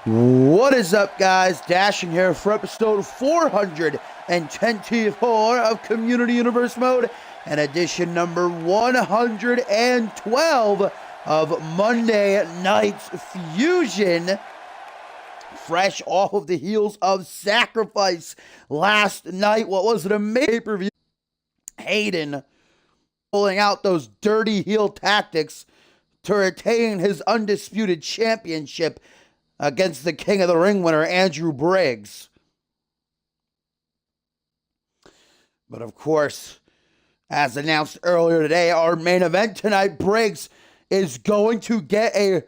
What is up, guys? Dashing here for episode 424 of Community Universe Mode and edition number 112 of Monday Night's Fusion. Fresh off of the heels of Sacrifice last night. What was it, a pay-per-view? Hinton pulling out those dirty heel tactics to retain his undisputed championship against the King of the Ring winner, Andrew Briggs. But of course, as announced earlier today, our main event tonight, Briggs is going to get a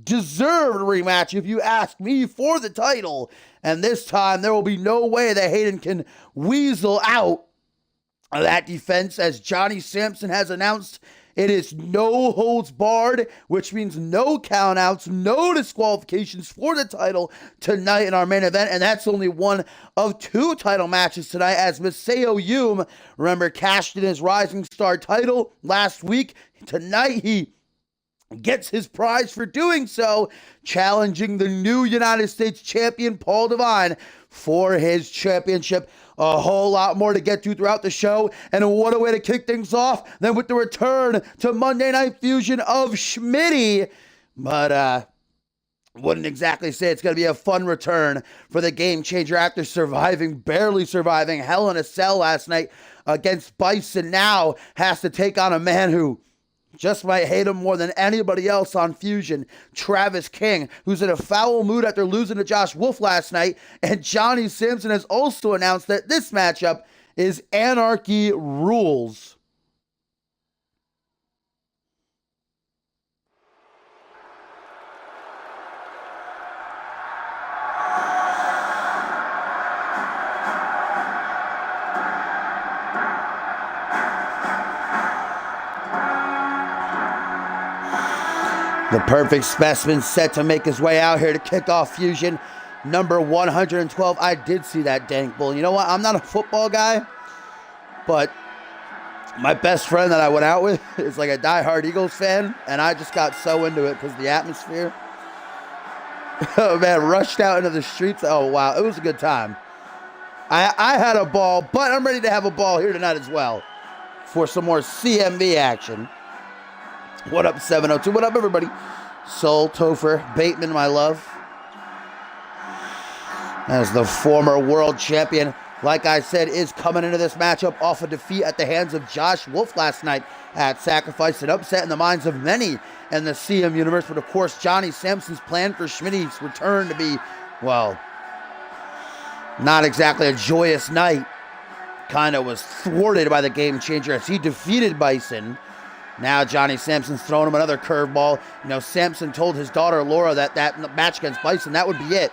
deserved rematch, if you ask me, for the title. And this time, there will be no way that Hinton can weasel out of that defense, as Johnny Sampson has announced it is no holds barred, which means no countouts, no disqualifications for the title tonight in our main event. And that's only one of two title matches tonight, as Maseo Yume, remember, cashed in his Rising Star title last week. Tonight, he gets his prize for doing so, challenging the new United States champion, Paul Devine, for his championship. A whole lot more to get to throughout the show, and what a way to kick things off than with the return to Monday Night Fusion of Schmidty. But wouldn't exactly say it's going to be a fun return for the Game Changer after barely surviving Hell in a Cell last night against Bison. Now has to take on a man who just might hate him more than anybody else on Fusion, Travis King, who's in a foul mood after losing to Josh Wolf last night. And Johnny Sampson has also announced that this matchup is Anarchy Rules. The perfect specimen set to make his way out here to kick off Fusion number 112. I did see that dank bull. You know what? I'm not a football guy, but my best friend that I went out with is like a diehard Eagles fan, and I just got so into it because of the atmosphere. Oh, man, rushed out into the streets. Oh, wow. It was a good time. I had a ball, but I'm ready to have a ball here tonight as well for some more CMV action. What up, 702? What up, everybody? Soul, Topher, Bateman, my love. As the former world champion, like I said, is coming into this matchup off a defeat at the hands of Josh Wolf last night at Sacrifice, an upset in the minds of many in the CM universe. But of course, Johnny Sampson's plan for Schmidty's return to be, well, not exactly a joyous night, kind of was thwarted by the Game Changer as he defeated Bison. Now Johnny Sampson's throwing him another curveball. You know, Sampson told his daughter Laura that match against Bison, that would be it.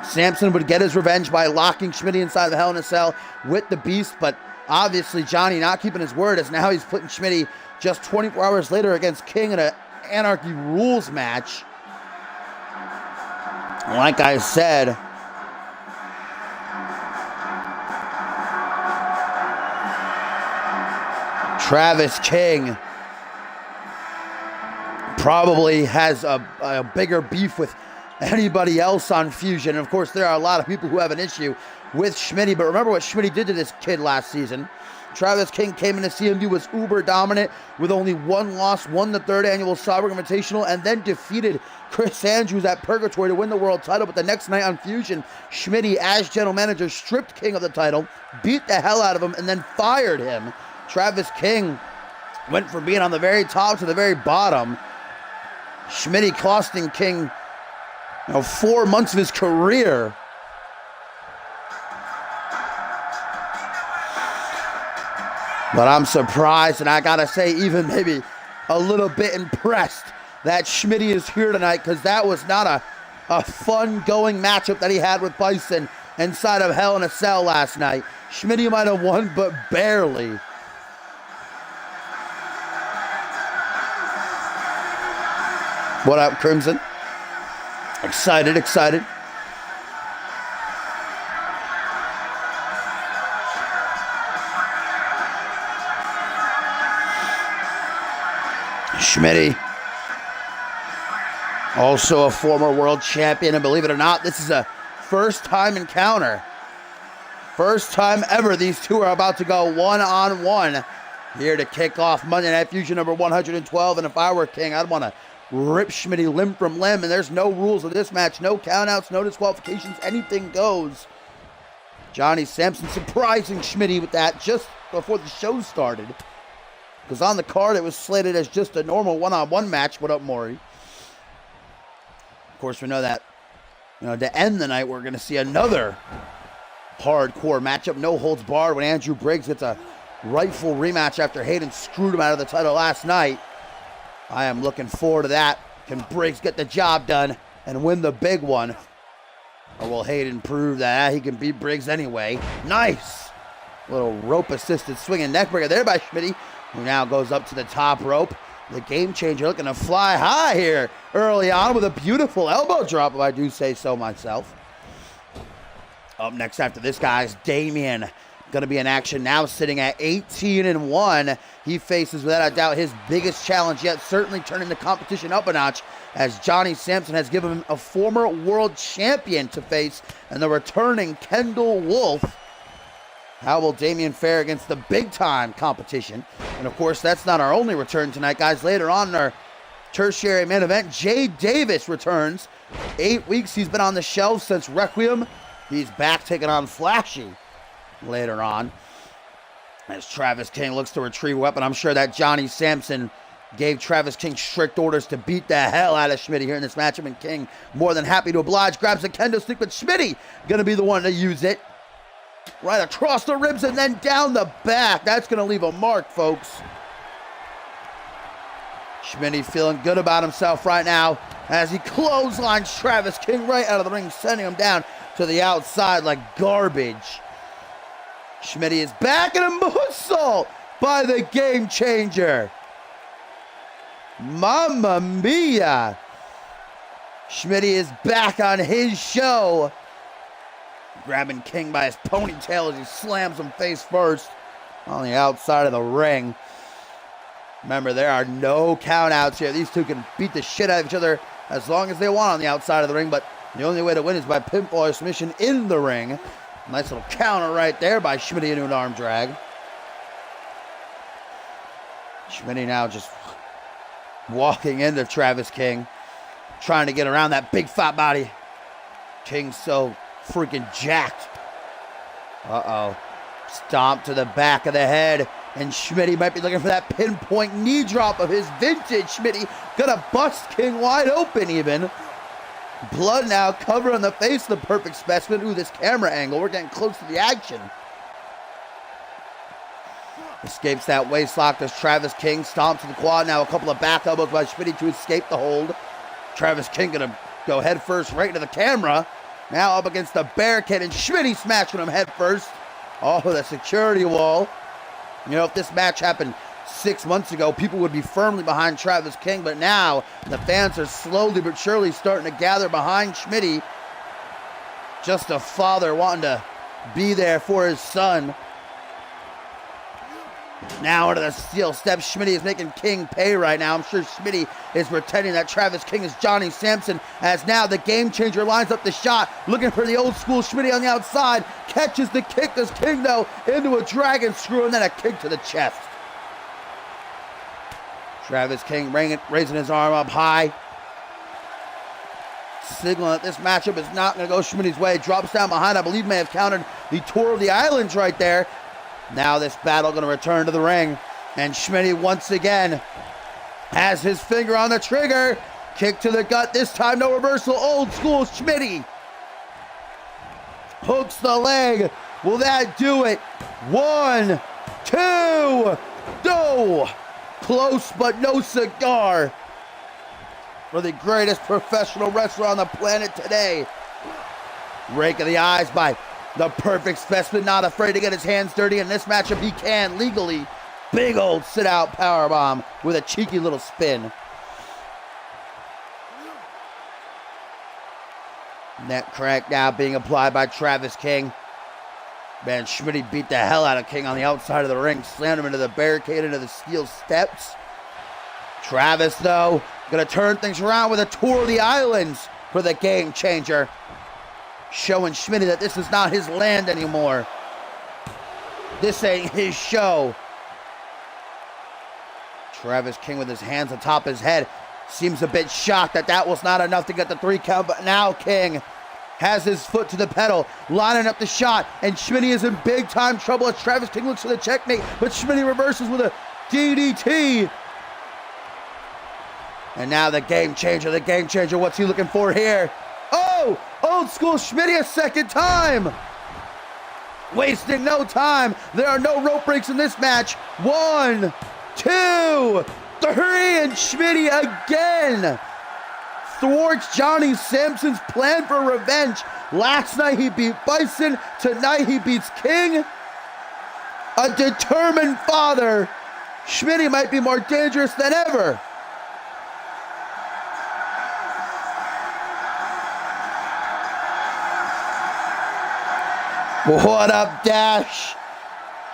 Sampson would get his revenge by locking Schmidty inside the Hell in a Cell with the Beast, but obviously Johnny not keeping his word, as now he's putting Schmidty just 24 hours later against King in an Anarchy Rules match. Like I said, Travis King probably has a bigger beef with anybody else on Fusion. And of course, there are a lot of people who have an issue with Schmidty, but remember what Schmidty did to this kid last season. Travis King came into CMV, was uber dominant with only one loss, won the third annual Cyber Invitational, and then defeated Chris Andrews at Purgatory to win the world title. But the next night on Fusion, Schmidty, as general manager, stripped King of the title, beat the hell out of him, and then fired him. Travis King went from being on the very top to the very bottom. Schmidty costing King, 4 months of his career. But I'm surprised, and I gotta say, even maybe a little bit impressed that Schmidty is here tonight, because that was not a fun-going matchup that he had with Bison inside of Hell in a Cell last night. Schmidty might have won, but barely. What up, Crimson? Excited. Schmidty, also a former world champion, and believe it or not, this is a first-time encounter. First time ever these two are about to go one-on-one here to kick off Monday Night Fusion number 112, and if I were king, I'd want to rip Schmidty limb from limb, and there's no rules of this match, no countouts, no disqualifications, anything goes. Johnny Sampson surprising Schmidty with that just before the show started. Because on the card, it was slated as just a normal one-on-one match. What up, Maury? Of course, we know that, to end the night, we're going to see another hardcore matchup. No holds barred when Andrew Briggs gets a rightful rematch after Hayden screwed him out of the title last night. I am looking forward to that. Can Briggs get the job done and win the big one? Or will Hayden prove that he can beat Briggs anyway? Nice! Little rope-assisted swinging neckbreaker there by Schmidty, who now goes up to the top rope. The game changer looking to fly high here early on with a beautiful elbow drop, if I do say so myself. Up next after this, guys, Damian. Going to be in action now, sitting at 18-1. He faces, without a doubt, his biggest challenge yet, certainly turning the competition up a notch, as Johnny Sampson has given him a former world champion to face, and the returning Kendall Wolf. How will Damian fare against the big-time competition? And, of course, that's not our only return tonight, guys. Later on in our tertiary main event, Jay Davis returns. 8 weeks he's been on the shelf since Requiem. He's back taking on Flashy later on, as Travis King looks to retrieve a weapon. I'm sure that Johnny Sampson gave Travis King strict orders to beat the hell out of Schmidty here in this matchup, and King more than happy to oblige. Grabs a kendo stick, but Schmidty gonna be the one to use it. Right across the ribs and then down the back. That's gonna leave a mark, folks. Schmidty feeling good about himself right now as he clotheslines Travis King right out of the ring, sending him down to the outside like garbage. Schmidty is back, and a moonsault by the game changer. Mamma mia. Schmidty is back on his show. Grabbing King by his ponytail as he slams him face first on the outside of the ring. Remember, there are no countouts here. These two can beat the shit out of each other as long as they want on the outside of the ring, but the only way to win is by pinfall or submission in the ring. Nice little counter right there by Schmidty into an arm drag. Schmidty now just walking into Travis King, trying to get around that big fat body. King's so freaking jacked. Uh-oh. Stomp to the back of the head, and Schmidty might be looking for that pinpoint knee drop of his vintage. Schmidty gonna bust King wide open even. Blood now covering the face of the perfect specimen. Ooh, this camera angle. We're getting close to the action. Escapes that waist lock as Travis King stomps to the quad. Now a couple of back elbows by Schmidty to escape the hold. Travis King gonna go head first right into the camera. Now up against the barricade, and Schmidty smashing him head first. Oh, the security wall. If this match happened 6 months ago, people would be firmly behind Travis King, but now the fans are slowly but surely starting to gather behind Schmidty. Just a father wanting to be there for his son. Now into the steel steps. Schmidty is making King pay right now. I'm sure Schmidty is pretending that Travis King is Johnny Sampson, as now the game changer lines up the shot, looking for the old school Schmidty on the outside. Catches the kick as King, though, into a dragon screw, and then a kick to the chest. Travis King raising his arm up high, signaling that this matchup is not going to go Schmidty's way. Drops down behind, I believe may have countered the Tour of the Islands right there. Now this battle going to return to the ring, and Schmidty once again has his finger on the trigger. Kick to the gut, this time no reversal. Old school Schmidty hooks the leg. Will that do it? 1, 2, no! Close but no cigar for the greatest professional wrestler on the planet today. Rake of the eyes by the perfect specimen, not afraid to get his hands dirty. In this matchup, he can legally. Big old sit-out powerbomb with a cheeky little spin. Neck crank now being applied by Travis King. Man, Schmidty beat the hell out of King on the outside of the ring, slammed him into the barricade, into the steel steps. Travis, though, going to turn things around with a tour of the islands for the Game Changer. Showing Schmidty that this is not his land anymore. This ain't his show. Travis King with his hands on top of his head. Seems a bit shocked that that was not enough to get the 3 count, but now King has his foot to the pedal, lining up the shot, and Schmidty is in big time trouble as Travis King looks for the checkmate, but Schmidty reverses with a DDT. And now the Game Changer, what's he looking for here? Oh, old school Schmidty a second time. Wasting no time. There are no rope breaks in this match. 1, 2, 3, and Schmidty again thwarts Johnny Sampson's plan for revenge. Last night he beat Bison. Tonight he beats King. A determined father. Schmidty might be more dangerous than ever. What up, Dash?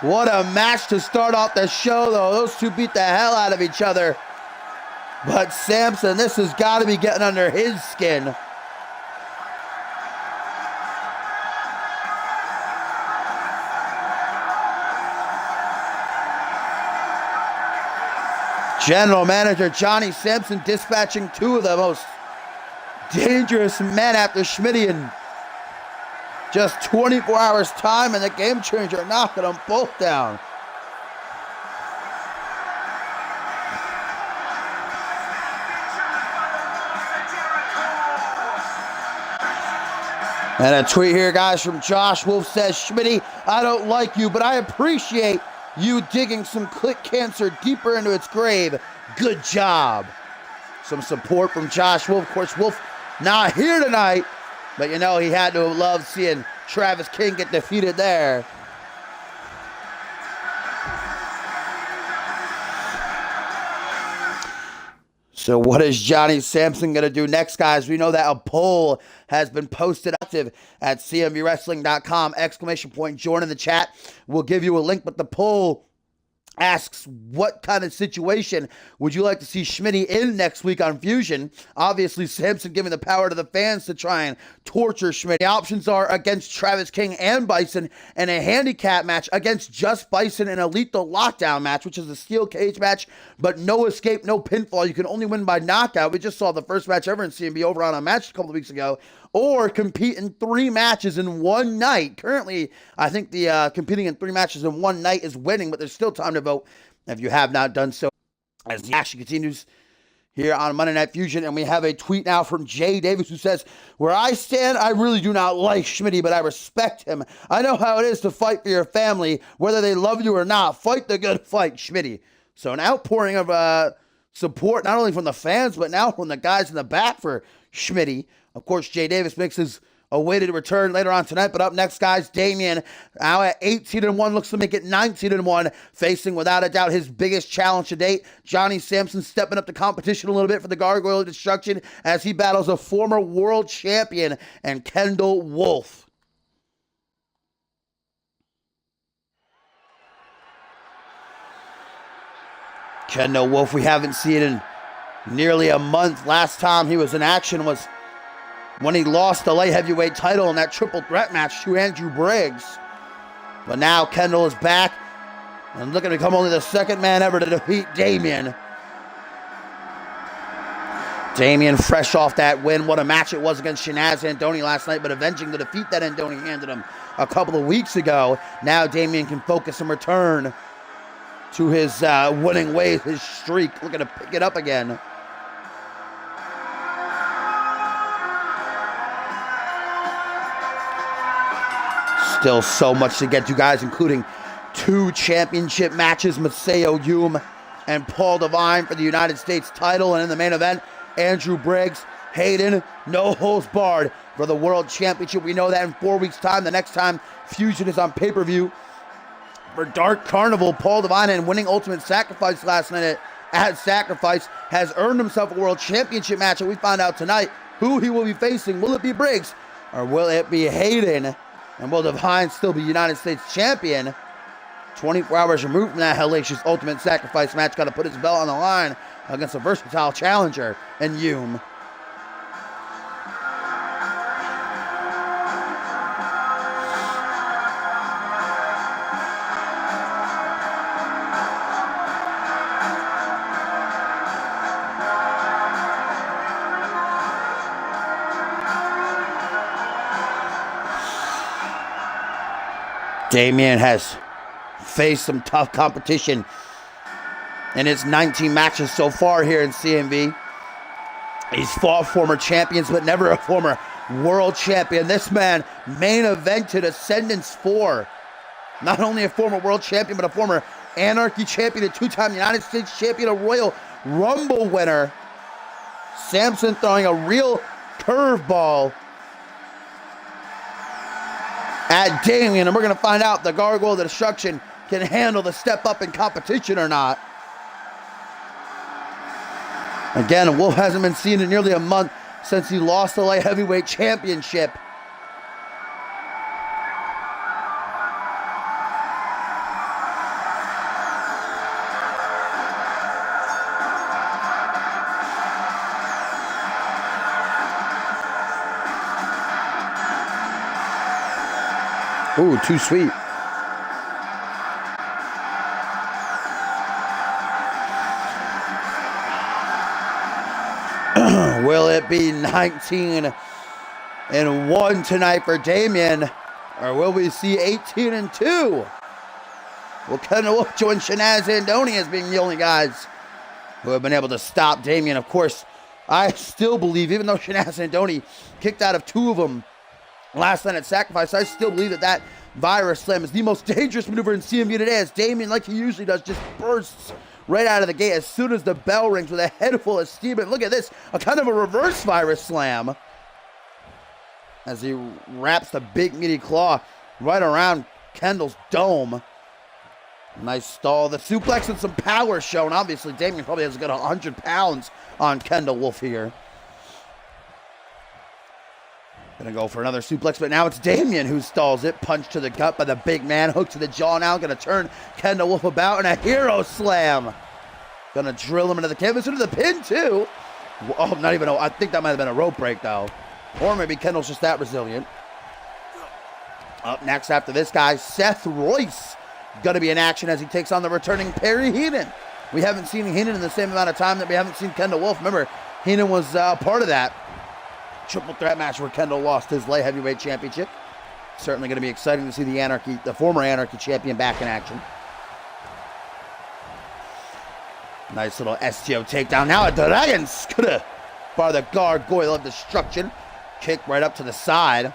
What a match to start off the show, though. Those two beat the hell out of each other. But Sampson, this has got to be getting under his skin. General Manager Johnny Sampson dispatching 2 of the most dangerous men after Schmidty in just 24 hours time, and the Game Changer knocking them both down. And a tweet here, guys, from Josh Wolf says, Schmidty, I don't like you, but I appreciate you digging some clit cancer deeper into its grave. Good job. Some support from Josh Wolf. Of course, Wolf not here tonight, but you know he had to have loved seeing Travis King get defeated there. So what is Johnny Sampson going to do next, guys? We know that a poll has been posted active at CMVWrestling.com. ! Join in the chat. We'll give you a link, but the poll asks, what kind of situation would you like to see Schmidty in next week on Fusion? Obviously, Sampson giving the power to the fans to try and torture Schmidty. The options are against Travis King and Bison, and a handicap match against just Bison in a lethal lockdown match, which is a steel cage match, but no escape, no pinfall. You can only win by knockout. We just saw the first match ever in CMV over on a match a couple of weeks ago. Or compete in 3 matches in one night. Currently, I think the competing in 3 matches in one night is winning, but there's still time to vote if you have not done so. As the action continues here on Monday Night Fusion, and we have a tweet now from Jay Davis who says, where I stand, I really do not like Schmidty, but I respect him. I know how it is to fight for your family, whether they love you or not. Fight the good fight, Schmidty. So an outpouring of support, not only from the fans, but now from the guys in the back for Schmidty. Of course, Jay Davis makes his awaited return later on tonight. But up next, guys, Damian, now at 18-1, looks to make it 19-1, facing without a doubt his biggest challenge to date. Johnny Sampson stepping up the competition a little bit for the Gargoyle Destruction as he battles a former world champion and Kendall Wolf. Kendall Wolf, we haven't seen in nearly a month. Last time he was in action was when he lost the light heavyweight title in that triple threat match to Andrew Briggs. But now Kendall is back and looking to become only the 2nd man ever to defeat Damian. Damian fresh off that win. What a match it was against Shanaz Andoni last night, but avenging the defeat that Andoni handed him a couple of weeks ago. Now Damian can focus and return to his winning ways, his streak, looking to pick it up again. Still so much to get to, guys, including 2 championship matches, Maseo Hume and Paul Devine for the United States title. And in the main event, Andrew Briggs, Hayden, no holds barred for the World Championship. We know that in 4 weeks' time, the next time Fusion is on pay-per-view for Dark Carnival, Paul Devine, and winning Ultimate Sacrifice last night at Sacrifice, has earned himself a World Championship match. And we find out tonight who he will be facing. Will it be Briggs or will it be Hayden? And will Devine still be United States champion? 24 hours removed from that hellacious Ultimate Sacrifice match. Got to put his belt on the line against a versatile challenger in Hume. Damian has faced some tough competition in his 19 matches so far here in CMV. He's fought former champions, but never a former world champion. This man main evented Ascendance 4. Not only a former world champion, but a former Anarchy champion, a two-time United States champion, a Royal Rumble winner. Sampson throwing a real curveball at Damien, and we're going to find out if the Gargoyle of Destruction can handle the step up in competition or not. Again, Wolf hasn't been seen in nearly a month since he lost the light heavyweight championship. Ooh, too sweet. Will it be 19-1 tonight for Damien? Or will we see 18-2? Will Kendall Wolf join Shanaz and Andoni as being the only guys who have been able to stop Damien? Of course, I still believe, even though Shanaz and Andoni kicked out of 2 of them last night at Sacrifice, I still believe that Virus Slam is the most dangerous maneuver in CMV today, as Damien, like he usually does, just bursts right out of the gate as soon as the bell rings with a head full of steam. And look at this, a kind of a reverse Virus Slam as he wraps the big meaty claw right around Kendall's dome. Nice stall. The suplex and some power shown. Obviously, Damien probably has a good 100 pounds on Kendall Wolf here. Gonna go for another suplex, but now it's Damien who stalls it. Punch to the gut by the big man. Hook to the jaw now. Gonna turn Kendall Wolf about, and a hero slam. Gonna drill him into the canvas, into the pin too. Oh, not even, I think that might have been a rope break though. Or maybe Kendall's just that resilient. Up next after this guy, Seth Royce. Gonna be in action as he takes on the returning Perry Hinton. We haven't seen Hinton in the same amount of time that we haven't seen Kendall Wolf. Remember, Hinton was part of that triple threat match where Kendall lost his light heavyweight championship. Certainly going to be exciting to see the former Anarchy champion back in action. Nice little STO takedown. Now a Dragon Scooter by the Gargoyle of Destruction. Kick right up to the side.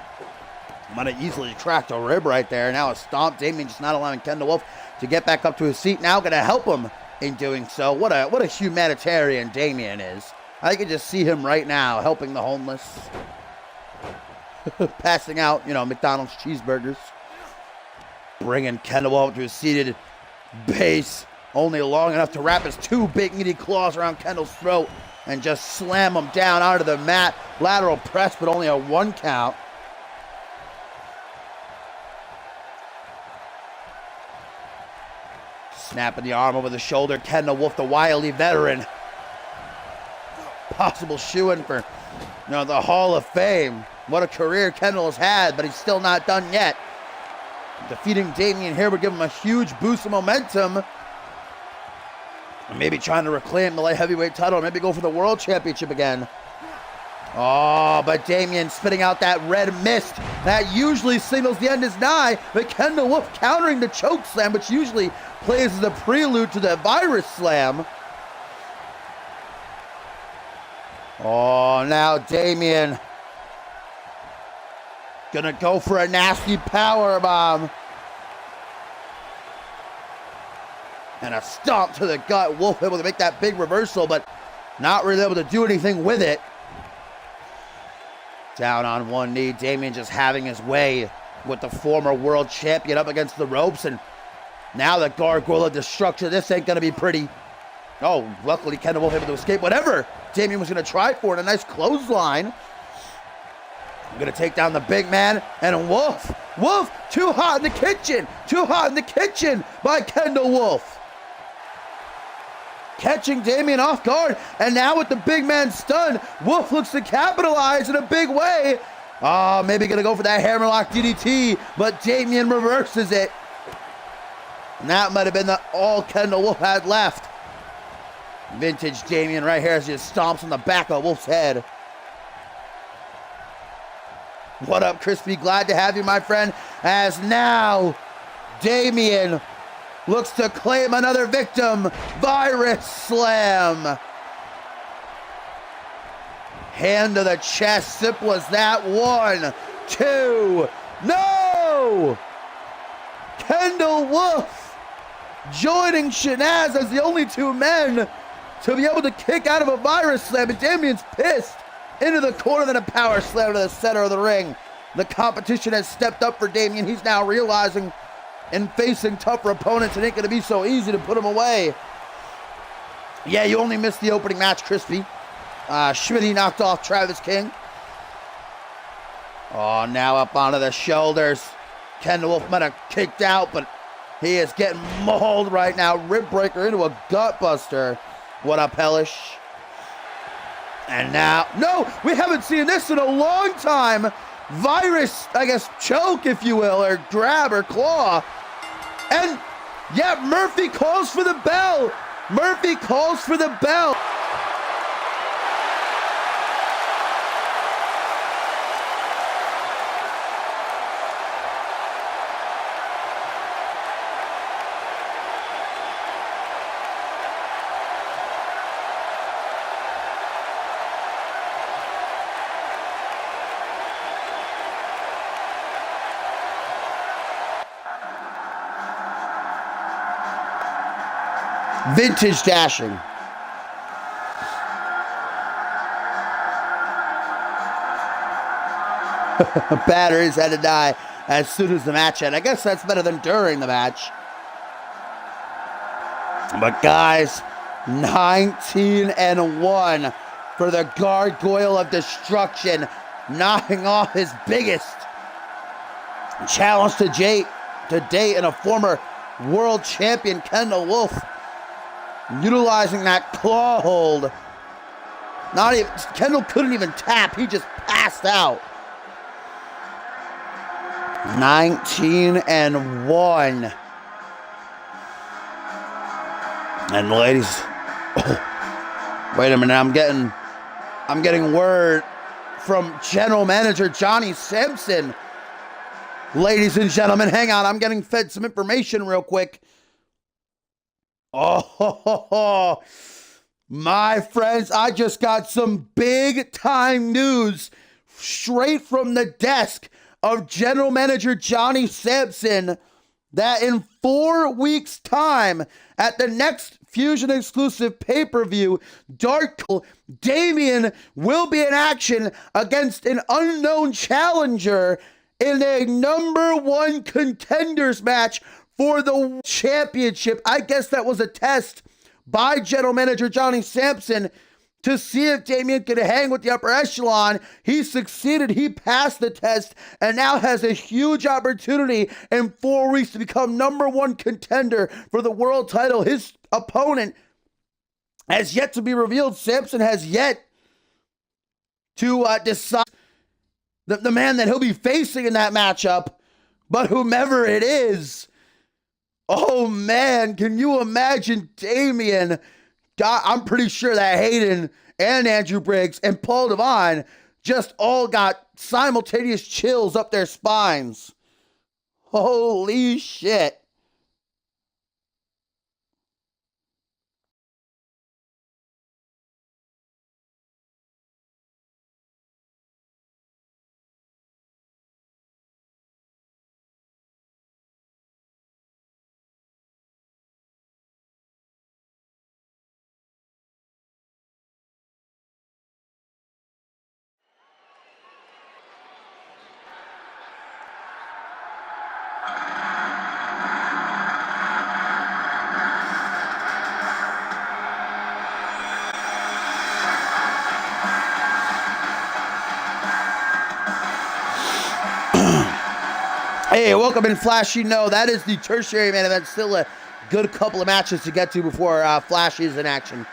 Might have easily cracked a rib right there. Now a stomp. Damien just not allowing Kendall Wolf to get back up to his feet. Now going to help him in doing so. What a humanitarian Damien is. I can just see him right now helping the homeless. Passing out, McDonald's cheeseburgers. Bringing Kendall up to his seated base. Only long enough to wrap his 2 big meaty claws around Kendall's throat and just slam him down onto the mat. Lateral press, but only a 1 count. Snapping the arm over the shoulder. Kendall Wolf, the wily veteran. Possible shoo-in for the Hall of Fame. What a career Kendall has had, but he's still not done yet. Defeating Damien here would give him a huge boost of momentum. Maybe trying to reclaim the light heavyweight title, maybe go for the world championship again. Oh, but Damien spitting out that red mist. That usually signals the end is nigh, but Kendall Wolf countering the choke slam, which usually plays as a prelude to the Virus Slam. Oh, now Damien gonna go for a nasty power bomb. And a stomp to the gut. Wolf able to make that big reversal, but not really able to do anything with it. Down on one knee, Damien just having his way with the former world champion up against the ropes. And now the Gargoyle of Destruction. This ain't gonna be pretty. Oh, luckily Kendall Wolf able to escape whatever Damien was going to try for it. A nice clothesline. I'm gonna take down the big man, and Wolf, too hot in the kitchen, by Kendall Wolf. Catching Damian off guard, and now with the big man stunned, Wolf looks to capitalize in a big way. Maybe gonna go for that hammerlock DDT, but Damian reverses it. And that might have been all Kendall Wolf had left. Vintage Damian right here as he just stomps on the back of Wolf's head. What up, Crispy? Glad to have you, my friend. As now, Damian looks to claim another victim. Virus Slam. Hand to the chest. Simple as that. 1, 2. No! Kendall Wolf joining Shanaz as the only two men to be able to kick out of a Virus Slam. And Damian's pissed. Into the corner, then a power slam to the center of the ring. The competition has stepped up for Damian. He's now realizing in facing tougher opponents, it ain't going to be so easy to put him away. Yeah, you only missed the opening match, Crispy. Schmidty knocked off Travis King. Now up onto the shoulders. Kendall Wolf might have kicked out, but he is getting mauled right now. Rib breaker into a gut buster. What up, Hellish? And now, no, we haven't seen this in a long time. Virus, I guess, choke, if you will, or grab or claw. And, yeah, Murphy calls for the bell. Murphy calls for the bell. Vintage dashing. Batteries had to die as soon as the match ended. I guess that's better than during the match. But guys, 19-1 for the Gargoyle of Destruction, knocking off his biggest challenge to date and a former world champion, Kendall Wolf. Utilizing that claw hold. Kendall couldn't even tap. He just passed out. 19-1. And ladies, wait a minute. I'm getting word from General Manager Johnny Sampson. Ladies and gentlemen, hang on. I'm getting fed some information real quick. Oh, my friends, I just got some big time news straight from the desk of General Manager Johnny Sampson that in 4 weeks' time at the next Fusion exclusive pay-per-view, Damien will be in action against an unknown challenger in a #1 contenders match for the championship. I guess that was a test by General Manager Johnny Sampson to see if Damian could hang with the upper echelon. He succeeded. He passed the test and now has a huge opportunity in 4 weeks to become #1 contender for the world title. His opponent has yet to be revealed. Sampson has yet to decide the man that he'll be facing in that matchup, but whomever it is, oh man, can you imagine Damian? I'm pretty sure that Hayden and Andrew Briggs and Paul Devine just all got simultaneous chills up their spines. Holy shit. Hey, welcome in, Flashy. No, that is the tertiary main event. Still a good couple of matches to get to before Flashy is in action.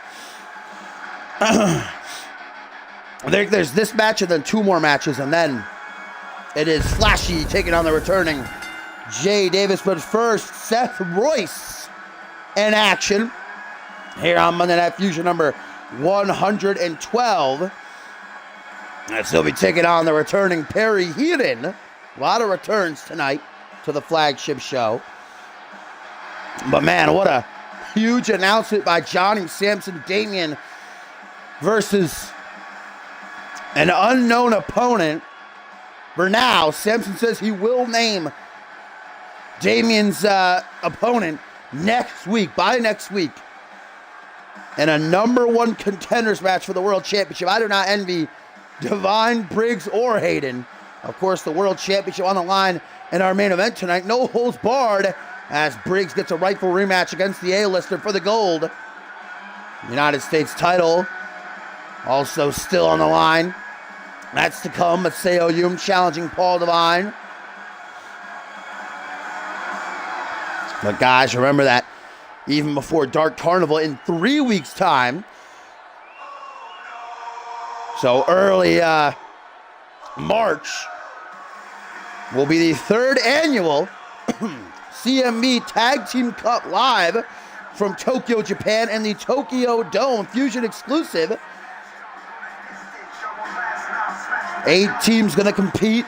I think there's this match and then 2 more matches, and then it is Flashy taking on the returning Jay Davis. But first, Seth Royce in action here on Monday Night Fusion number 112. And he'll be taking on the returning Perry Hinton. A lot of returns tonight to the flagship show. But man, what a huge announcement by Johnny Sampson. Damian versus an unknown opponent. For now, Sampson says he will name Damian's opponent next week, by next week, in a #1 contenders match for the World Championship. I do not envy Divine, Briggs, or Hayden. Of course, the World Championship on the line in our main event tonight. No holds barred as Briggs gets a rightful rematch against the A-lister for the gold. United States title also still on the line. That's to come. Maseo Yum challenging Paul Devine. But guys, remember that even before Dark Carnival in 3 weeks' time, so early March, will be the 3rd annual CMV Tag Team Cup live from Tokyo, Japan, and the Tokyo Dome, Fusion exclusive. 8 teams going to compete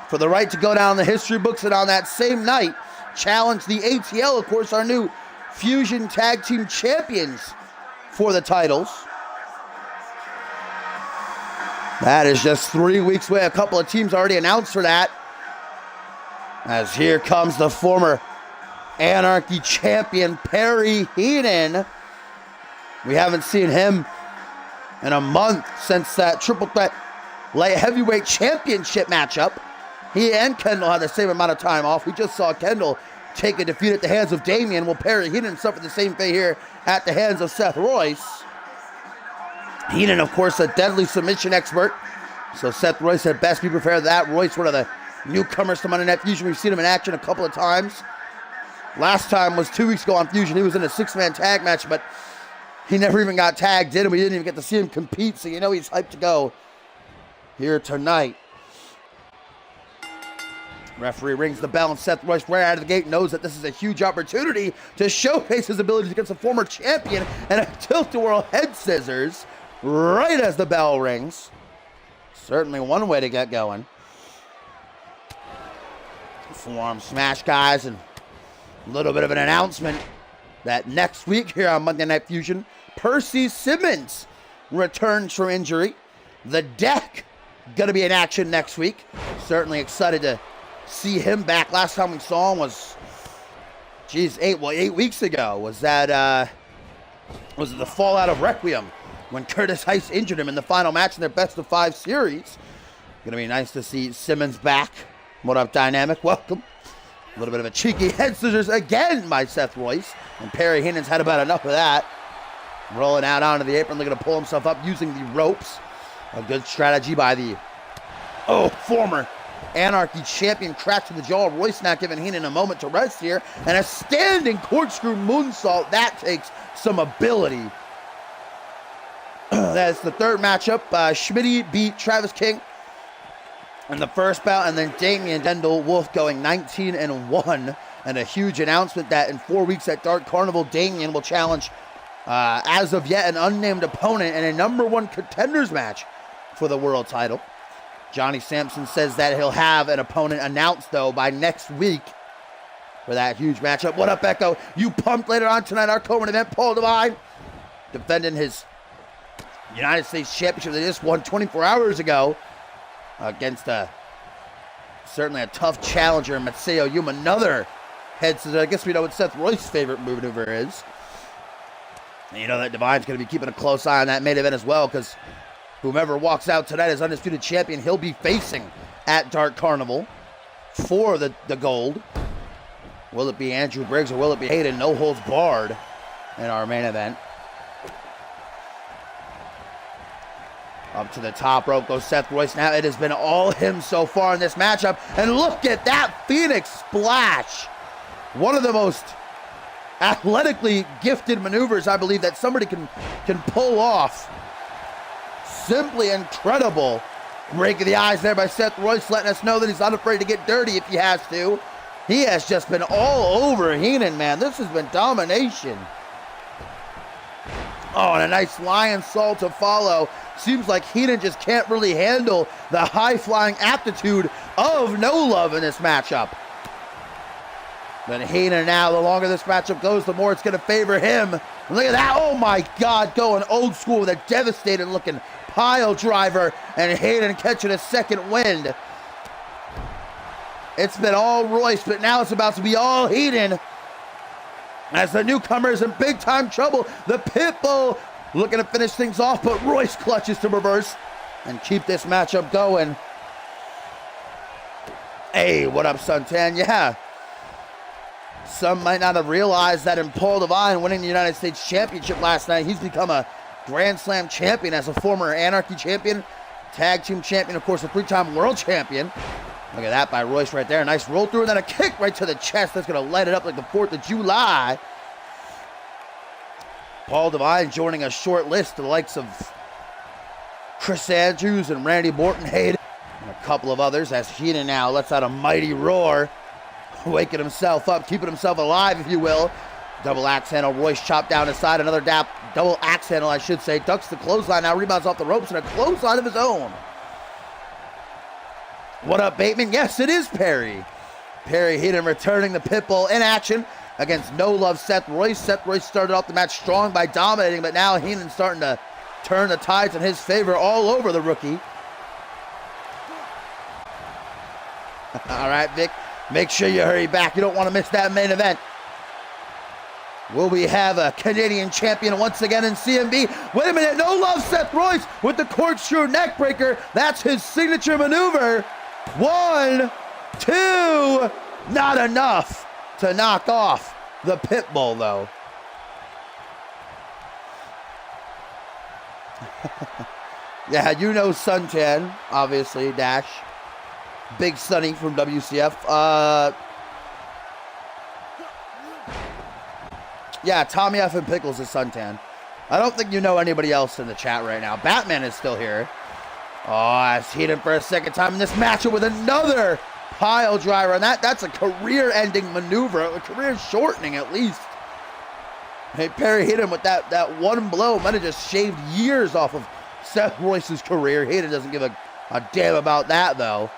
for the right to go down the history books, and on that same night, challenge the ATL, of course, our new Fusion Tag Team Champions for the titles. That is just 3 weeks away. A couple of teams already announced for that. As here comes the former Anarchy champion, Perry Hinton. We haven't seen him in a month since that triple threat light heavyweight championship matchup. He and Kendall had the same amount of time off. We just saw Kendall take a defeat at the hands of Damian. Well, Perry Hinton suffered the same fate here at the hands of Seth Royce. Hinton, of course, a deadly submission expert. So Seth Royce had best be prepared for that. Royce, one of the newcomers to Monday Night Fusion. We've seen him in action a couple of times. Last time was 2 weeks ago on Fusion. He was in a 6-man tag match, but he never even got tagged in, and we didn't even get to see him compete. So you know he's hyped to go here tonight. Referee rings the bell, and Seth Royce right out of the gate knows that this is a huge opportunity to showcase his abilities against a former champion, and a tilt-a-whirl head scissors right as the bell rings. Certainly one way to get going. Forearm smash, guys, and a little bit of an announcement that next week here on Monday Night Fusion, Percy Simmons returns from injury. The Deck going to be in action next week. Certainly excited to see him back. Last time we saw him was, 8 weeks ago. Was it the fallout of Requiem when Curtis Heist injured him in the final match in their best of 5 series. Gonna be nice to see Simmons back. What up, Dynamic? Welcome. A little bit of a cheeky head scissors again by Seth Royce, and Perry Hinton's had about enough of that. Rolling out onto the apron, looking to pull himself up using the ropes. A good strategy by the former Anarchy champion. Crack to the jaw. Royce not giving Hinton a moment to rest here. And a standing corkscrew moonsault. That takes some ability. That's the third matchup. Schmidty beat Travis King in the first bout. And then Damian Kendall Wolf going 19-1. And a huge announcement that in 4 weeks at Dark Carnival, Damian will challenge, as of yet, an unnamed opponent in a #1 contenders match for the world title. Johnny Sampson says that he'll have an opponent announced, though, by next week for that huge matchup. What up, Echo? You pumped later on tonight, our co-main event, Paul Devine, defending his United States Championship that he just won 24 hours ago against certainly a tough challenger, Maseo Yuma. Another head scissors. I guess we know what Seth Royce's favorite maneuver is. And you know that Devine's going to be keeping a close eye on that main event as well, because whomever walks out tonight as undisputed champion, he'll be facing at Dark Carnival for the gold. Will it be Andrew Briggs or will it be Hayden? No holds barred in our main event. Up to the top rope goes Seth Royce. Now it has been all him so far in this matchup. And look at that Phoenix splash. One of the most athletically gifted maneuvers, I believe, that somebody can pull off. Simply incredible. Breaking the eyes there by Seth Royce, letting us know that he's not afraid to get dirty if he has to. He has just been all over Hinton, man. This has been domination. Oh, and a nice lion salt to follow. Seems like Hinton just can't really handle the high-flying aptitude of No Love in this matchup. But Hinton now, the longer this matchup goes, the more it's going to favor him. And look at that. Oh, my God. Going old school with a devastating-looking pile driver. And Hinton catching a second wind. It's been all Royce, but now it's about to be all Hinton. As the newcomer is in big-time trouble. The Pitbull looking to finish things off, but Royce clutches to reverse and keep this matchup going. Hey, what up, Suntan? Yeah. Some might not have realized that in Paul Devine winning the United States Championship last night, he's become a Grand Slam champion as a former Anarchy champion, tag team champion, of course, a three-time world champion. Look at that by Royce right there. Nice roll through and then a kick right to the chest. That's going to light it up like the 4th of July. Paul Devine joining a short list of the likes of Chris Andrews and Randy Borton Hayden and a couple of others as Hinton now lets out a mighty roar. Waking himself up, keeping himself alive, if you will. Double axe handle. Royce chopped down his side. Another double axe handle, I should say. Ducks the clothesline now. Rebounds off the ropes and a clothesline of his own. What up, Bateman? Yes, it is Perry. Perry Hinton returning the Pitbull in action against No Love Seth Royce. Seth Royce started off the match strong by dominating, but now Hinton starting to turn the tides in his favor all over the rookie. All right, Vic. Make sure you hurry back. You don't want to miss that main event. Will we have a Canadian champion once again in CMV? Wait a minute. No Love Seth Royce with the corkscrew neck breaker. That's his signature maneuver. 1, 2. Not enough to knock off the Pitbull, though. Yeah, you know Suntan, obviously, Dash. Big Sunny from WCF. Yeah, Tommy F. and Pickles is Suntan. I don't think you know anybody else in the chat right now. Batman is still here. Oh, it's Hinton for a second time in this matchup with another pile driver. And that's a career-ending maneuver. A career-shortening, at least. Hey, Perry hit him with that one blow. Might have just shaved years off of Seth Royce's career. Hinton doesn't give a damn about that, though.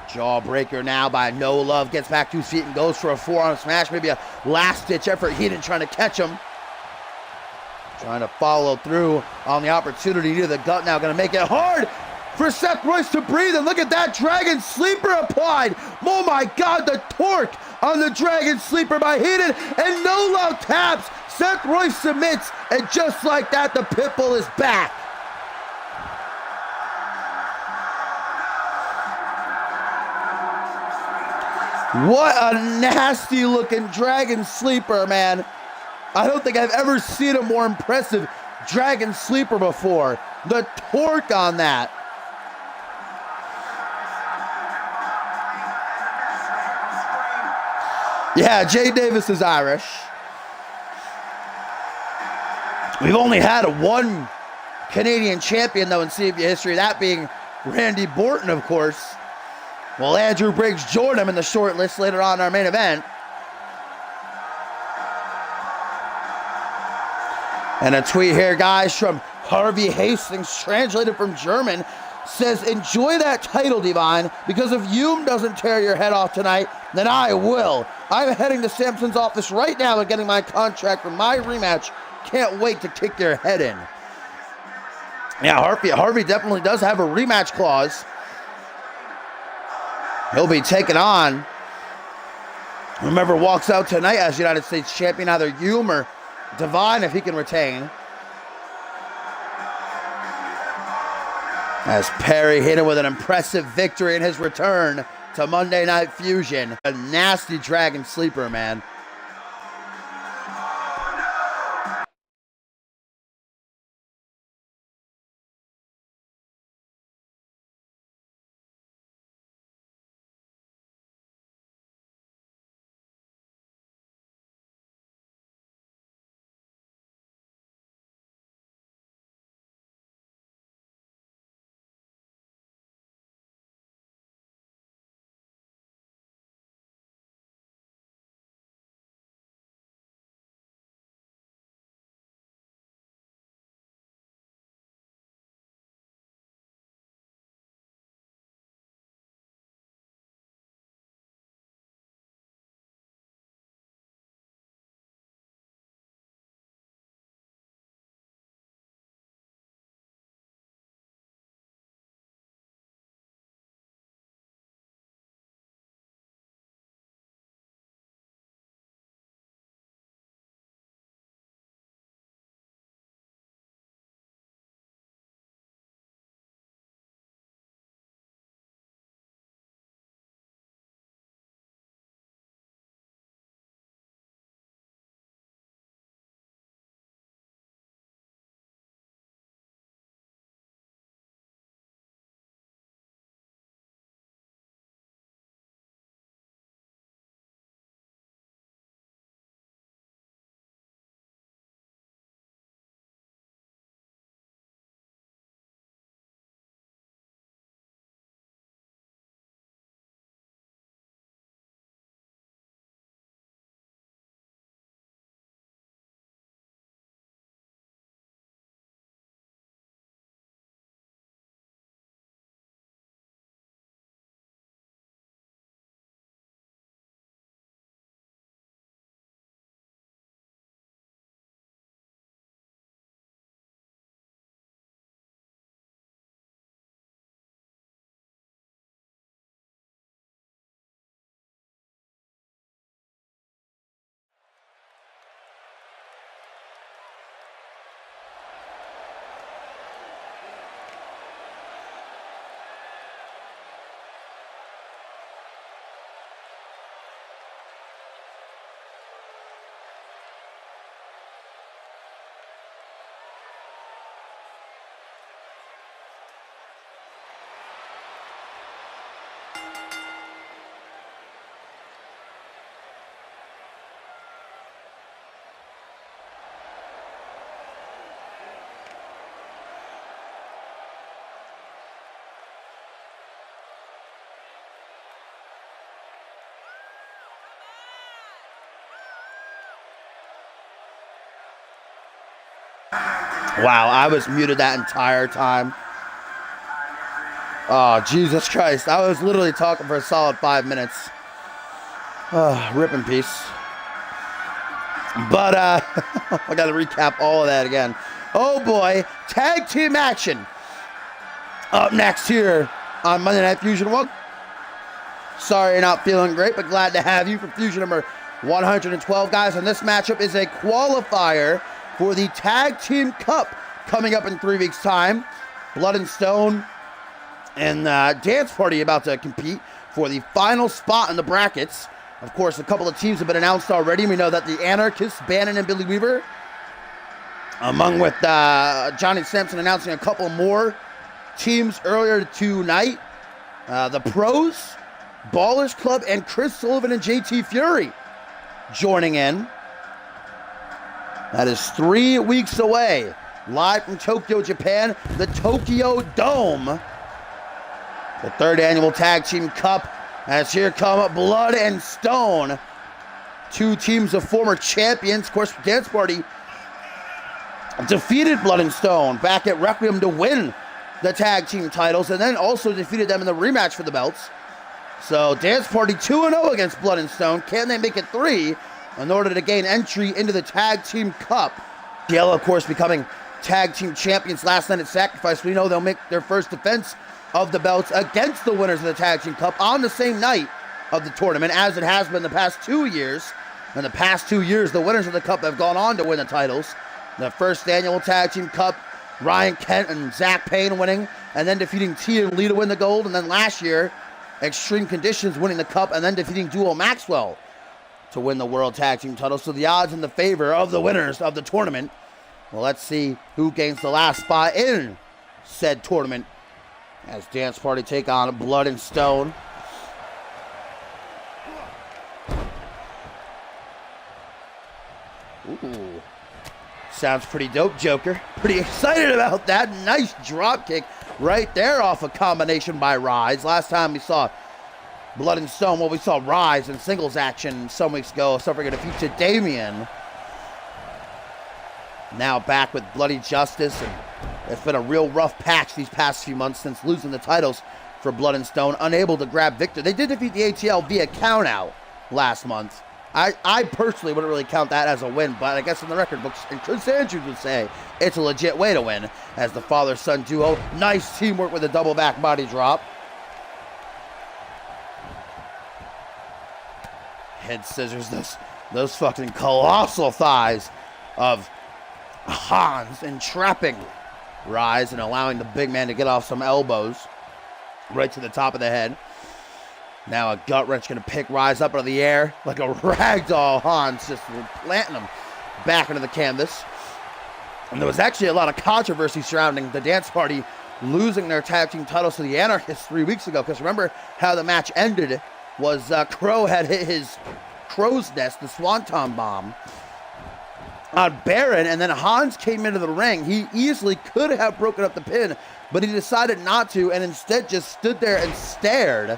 Jawbreaker now by No Love. Gets back to his feet and goes for a forearm smash. Maybe a last-ditch effort. Hinton trying to catch him. Trying to follow through on the opportunity to the gut now. Going to make it hard for Seth Royce to breathe. And look at that Dragon Sleeper applied. Oh my God, the torque on the Dragon Sleeper by Hinton. And No Love taps. Seth Royce submits. And just like that, the Pitbull is back. What a nasty looking Dragon Sleeper, man. I don't think I've ever seen a more impressive Dragon Sleeper before. The torque on that. Yeah, Jay Davis is Irish. We've only had one Canadian champion, though, in CMV history, that being Randy Borton, of course. Well, Andrew Briggs joined him in the short list later on in our main event. And a tweet here, guys, from Harvey Hastings, translated from German, says, enjoy that title, Divine, because if Hume doesn't tear your head off tonight, then I will. I'm heading to Sampson's office right now and getting my contract for my rematch. Can't wait to kick your head in. Yeah, Harvey definitely does have a rematch clause. He'll be taken on. Remember, walks out tonight as United States champion, either Hume or Divine if he can retain. As Perry hit him with an impressive victory in his return to Monday Night Fusion. A nasty Dragon Sleeper, man. Wow, I was muted that entire time. Oh, Jesus Christ. I was literally talking for a solid 5 minutes. Rip in peace. But, I got to recap all of that again. Oh, boy. Tag team action. Up next here on Monday Night Fusion 1. Sorry you're not feeling great, but glad to have you for Fusion number 112, guys. And this matchup is a qualifier for the Tag Team Cup coming up in 3 weeks' time. Blood and Stone and Dance Party about to compete for the final spot in the brackets. Of course, a couple of teams have been announced already. We know that the Anarchists, Bannon and Billy Weaver, among with Johnny Sampson announcing a couple more teams earlier tonight. The Pros, Ballers Club, and Chris Sullivan and JT Fury joining in. That is 3 weeks away. Live from Tokyo, Japan, the Tokyo Dome. The third annual Tag Team Cup. As here come Blood and Stone. Two teams of former champions. Of course, Dance Party defeated Blood and Stone back at Requiem to win the tag team titles, and then also defeated them in the rematch for the belts. So Dance Party 2-0 against Blood and Stone. Can they make it 3 in order to gain entry into the Tag Team Cup? Yellow, of course, becoming tag team champions last night at Sacrifice. We know they'll make their first defense of the belts against the winners of the Tag Team Cup on the same night of the tournament, as it has been the past 2 years. In the past 2 years, the winners of the Cup have gone on to win the titles. The first annual Tag Team Cup, Ryan Kent and Zach Payne winning, and then defeating T and Lee to win the gold. And then last year, Extreme Conditions winning the Cup, and then defeating Duo Maxwell to win the World Tag Team title. So the odds in the favor of the winners of the tournament. Well, let's see who gains the last spot in said tournament as Dance Party take on Blood and Stone. Ooh. Sounds pretty dope, Joker. Pretty excited about that. Nice drop kick right there off a combination by Rise. Last time we saw Blood and Stone, well, we saw Rise in singles action some weeks ago, suffering a defeat to Damian. Now back with Bloody Justice, and it's been a real rough patch these past few months since losing the titles for Blood and Stone, unable to grab victory. They did defeat the ATL via countout last month. I personally wouldn't really count that as a win, but I guess in the record books, and Chris Andrews would say it's a legit way to win as the father-son duo. Nice teamwork with a double back body drop. Head scissors, those fucking colossal thighs of Hans entrapping Rise and allowing the big man to get off some elbows right to the top of the head. Now a gut wrench going to pick Rise up out of the air like a ragdoll. Hans just planting him back into the canvas. And there was actually a lot of controversy surrounding the Dance Party losing their tag team titles to the Anarchists 3 weeks ago. Because remember how the match ended was Crow had hit his crow's nest, the Swanton Bomb, on Baron, and then Hans came into the ring. He easily could have broken up the pin, but he decided not to, and instead just stood there and stared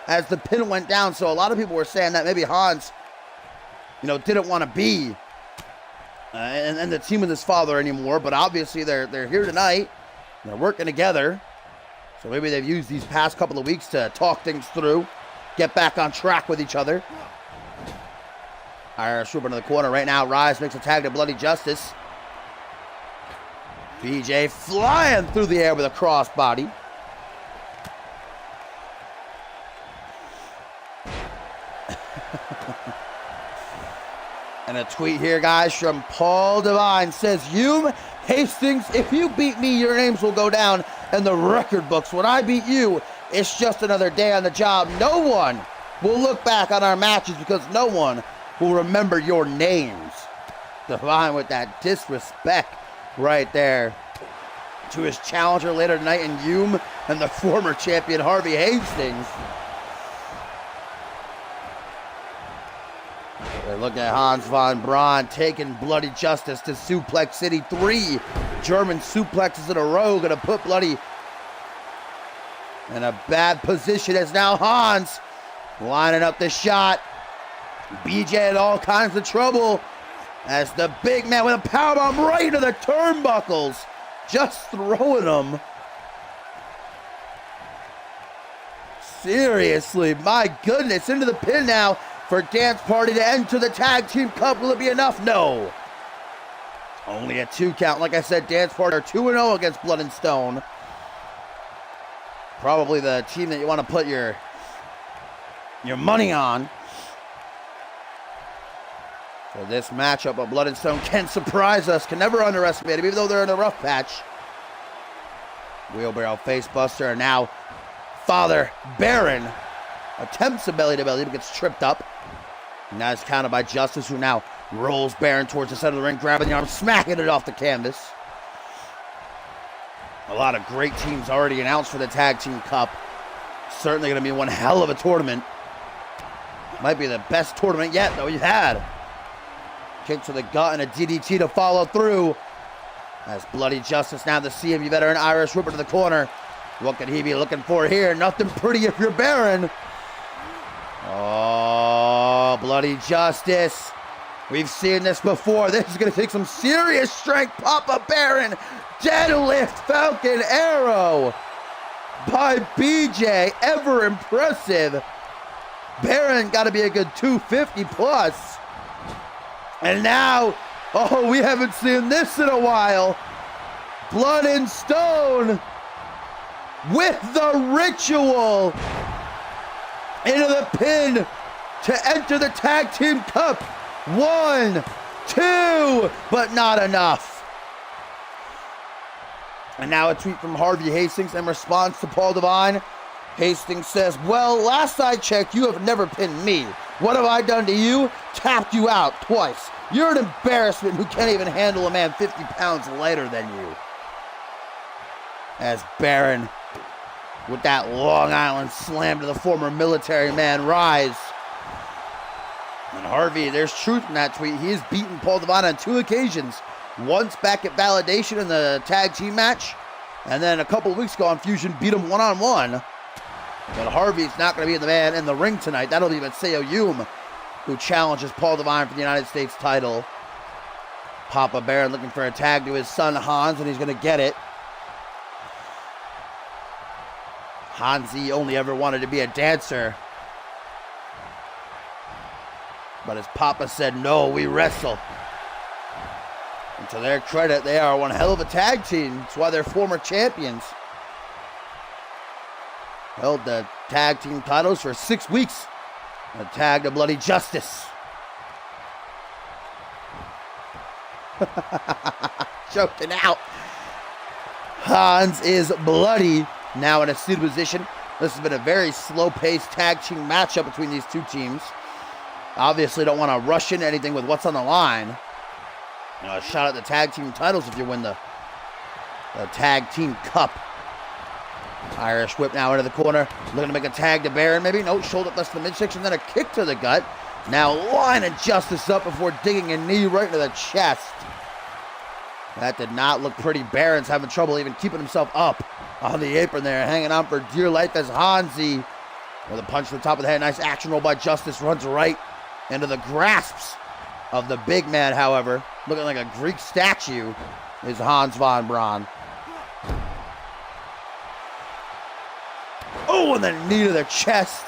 as the pin went down. So a lot of people were saying that maybe Hans, didn't want to be in the team with his father anymore, but obviously they're here tonight. They're working together. So maybe they've used these past couple of weeks to talk things through, get back on track with each other. Irish Ripper into the corner right now. Rise makes a tag to Bloody Justice. BJ flying through the air with a crossbody. And a tweet here, guys, from Paul Devine says, Hume, Hastings, if you beat me, your names will go down in the record books. When I beat you, it's just another day on the job. No one will look back on our matches because no one will remember your names. Devine with that disrespect right there to his challenger later tonight in Hume and the former champion Harvey Hastings. They're looking at Hans von Braun taking Bloody Justice to Suplex City. 3 German suplexes in a row. Going to put Bloody in a bad position as now Hans lining up the shot. BJ in all kinds of trouble. As the big man with a powerbomb right into the turnbuckles. Just throwing them. Seriously, my goodness. Into the pin now for Dance Party to enter the Tag Team Cup. Will it be enough? No. Only a 2 count. Like I said, Dance Party are 2-0 against Blood and Stone. Probably the team that you want to put your money on. So this matchup of Blood and Stone can surprise us, can never underestimate them, even though they're in a rough patch. Wheelbarrow facebuster, and now Father Baron attempts a belly to belly, but gets tripped up. And now it's counted by Justice, who now rolls Baron towards the center of the ring, grabbing the arm, smacking it off the canvas. A lot of great teams already announced for the Tag Team Cup. Certainly going to be one hell of a tournament. Might be the best tournament yet, though, you've had. Kick to the gut and a DDT to follow through. As Bloody Justice, now the CMV veteran Irish Whipper to the corner. What could he be looking for here? Nothing pretty if you're Baron. Oh, Bloody Justice. We've seen this before. This is going to take some serious strength. Papa Baron. Deadlift Falcon Arrow by BJ. Ever impressive. Baron got to be a good 250 plus. And now, oh, we haven't seen this in a while. Blood and Stone with the ritual into the pin to enter the Tag Team Cup. 1, 2, but not enough. And now a tweet from Harvey Hastings in response to Paul Devine. Hastings says, well, last I checked, you have never pinned me. What have I done to you? Tapped you out twice. You're an embarrassment who can't even handle a man 50 pounds lighter than you. As Baron, with that Long Island slam to the former military man, rise. And Harvey, there's truth in that tweet. He has beaten Paul Devine on 2 occasions. Once back at Validation in the tag team match. And then a couple of weeks ago on Fusion, beat him one-on-one. But Harvey's not going to be the man in the ring tonight. That'll be Matseo Hume, who challenges Paul Devine for the United States title. Papa Baron looking for a tag to his son Hans, and he's going to get it. Hansi only ever wanted to be a dancer. But his papa said, no, we wrestle. And to their credit, they are one hell of a tag team. That's why they're former champions. Held the tag team titles for 6 weeks. A tag to Bloody Justice. Choking out. Hans is bloody. Now in a seated position. This has been a very slow-paced tag team matchup between these two teams. Obviously don't want to rush into anything with what's on the line. A shot at the tag team titles if you win the tag team cup. Irish whip now into the corner. Looking to make a tag to Baron maybe. No, shoulder plus the midsection. Then a kick to the gut. Now line of Justice up before digging a knee right into the chest. That did not look pretty. Baron's having trouble even keeping himself up on the apron there. Hanging on for dear life as Hansi with a punch to the top of the head. Nice action roll by Justice. Runs right into the grasps of the big man, however. Looking like a Greek statue is Hans von Braun. Oh, and the knee to the chest.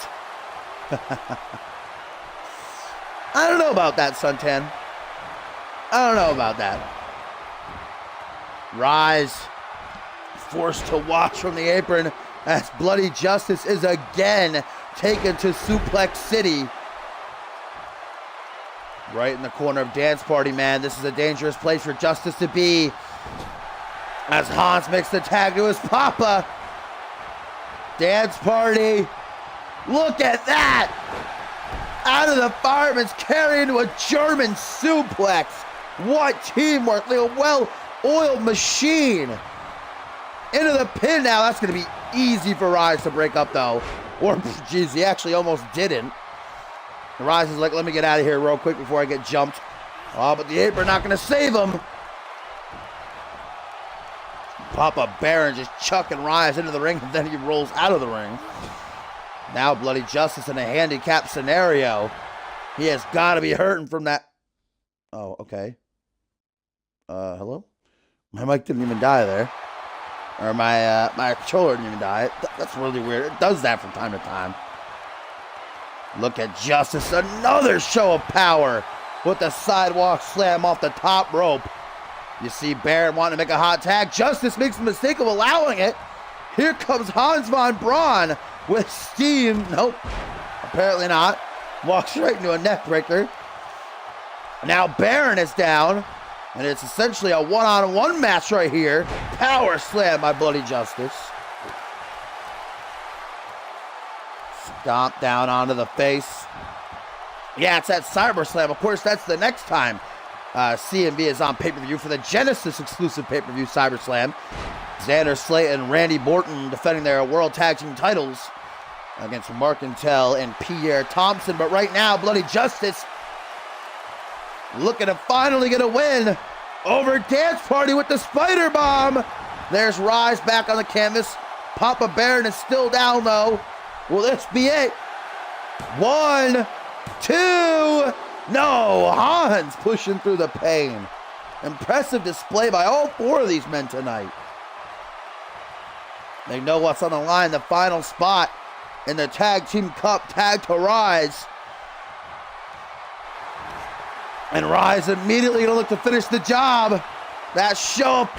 I don't know about that, Suntan. I don't know about that. Rise, forced to watch from the apron as Bloody Justice is again taken to Suplex City. Right in the corner of Dance Party, man. This is a dangerous place for Justice to be. As Hans makes the tag to his papa. Dance Party. Look at that. Out of the fireman's carry into a German suplex. What teamwork. Like a well-oiled machine. Into the pin now. That's going to be easy for Rise to break up, though. Or, geez, he actually almost didn't. Rise is like, let me get out of here real quick before I get jumped. Oh, but the apron not going to save him. Papa Baron just chucking Rise into the ring, and then he rolls out of the ring. Now Bloody Justice in a handicap scenario. He has got to be hurting from that Oh, okay. Hello? My mic didn't even die there. Or my controller didn't even die. That's really weird. It does that from time to time. Look at Justice. Another show of power with the sidewalk slam off the top rope. You see Baron wanting to make a hot tag. Justice makes the mistake of allowing it. Here comes Hans von Braun with steam. Nope. Apparently not. Walks right into a neck breaker. Now Baron is down. And it's essentially a one-on-one match right here. Power slam by Bloody Justice. Stomp down onto the face. Yeah, it's that Cyber Slam. Of course, that's the next time CMV is on pay-per-view for the Genesis exclusive pay-per-view Cyber Slam. Xander Slayton and Randy Orton defending their World Tag Team titles against Mark Intel and Pierre Thompson. But right now, Bloody Justice looking to finally get a win over Dance Party with the Spider Bomb. There's Rise back on the canvas. Papa Baron is still down though. Will this be it? 1, 2. No, Hans pushing through the pain. Impressive display by all 4 of these men tonight. They know what's on the line. The final spot in the Tag Team Cup, Tag to Rise. And Rise immediately gonna look to finish the job. That show of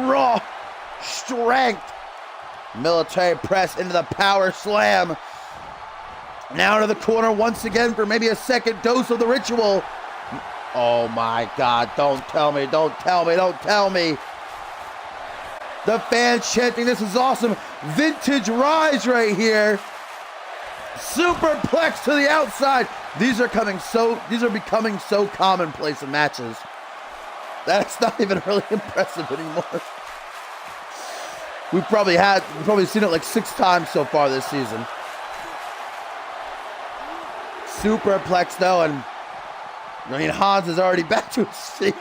raw strength. Military press into the power slam. Now to the corner once again for maybe a second dose of the ritual. Oh my God, don't tell me, don't tell me, don't tell me. The fans chanting, this is awesome. Vintage Rise right here. Superplex to the outside. These are becoming so commonplace in matches. That's not even really impressive anymore. We've probably seen it like 6 times so far this season. Superplex though, and I mean Hans is already back to his feet.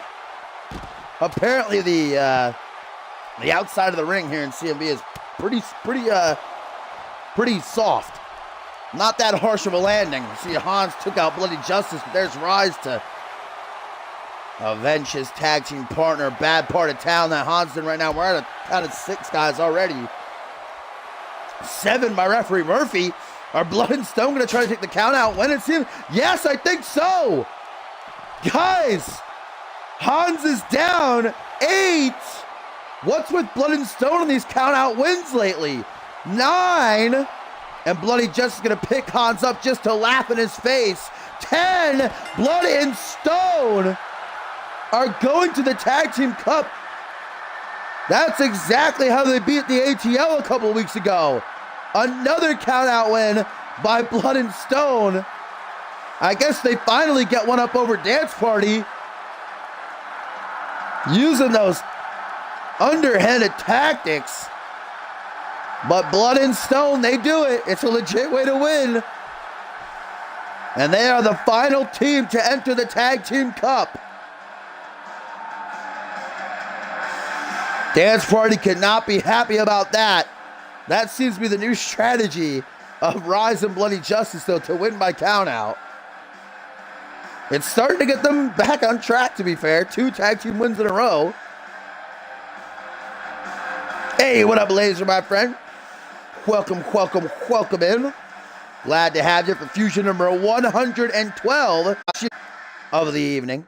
Apparently the outside of the ring here in CMV is pretty soft. Not that harsh of a landing. See, Hans took out Bloody Justice, but there's Rise to avenge his tag team partner. Bad part of town that Hans in right now. We're at a count of 6 guys already. 7 by referee Murphy. Are Blood and Stone going to try to take the count out? When it's him? Yes, I think so. Guys, Hans is down 8. What's with Blood and Stone on these count out wins lately? 9. And Bloody Justice is going to pick Hans up just to laugh in his face. 10. Blood and Stone are going to the Tag Team Cup. That's exactly how they beat the ATL a couple of weeks ago. Another count-out win by Blood and Stone. I guess they finally get one up over Dance Party. Using those underhanded tactics. But Blood and Stone, they do it. It's a legit way to win. And they are the final team to enter the Tag Team Cup. Dance Party cannot be happy about that. That seems to be the new strategy of Rise and Bloody Justice, though, to win by countout. It's starting to get them back on track, to be fair. 2 tag team wins in a row. Hey, what up, Laser, my friend? Welcome, welcome, welcome in. Glad to have you for Fusion number 112 of the evening.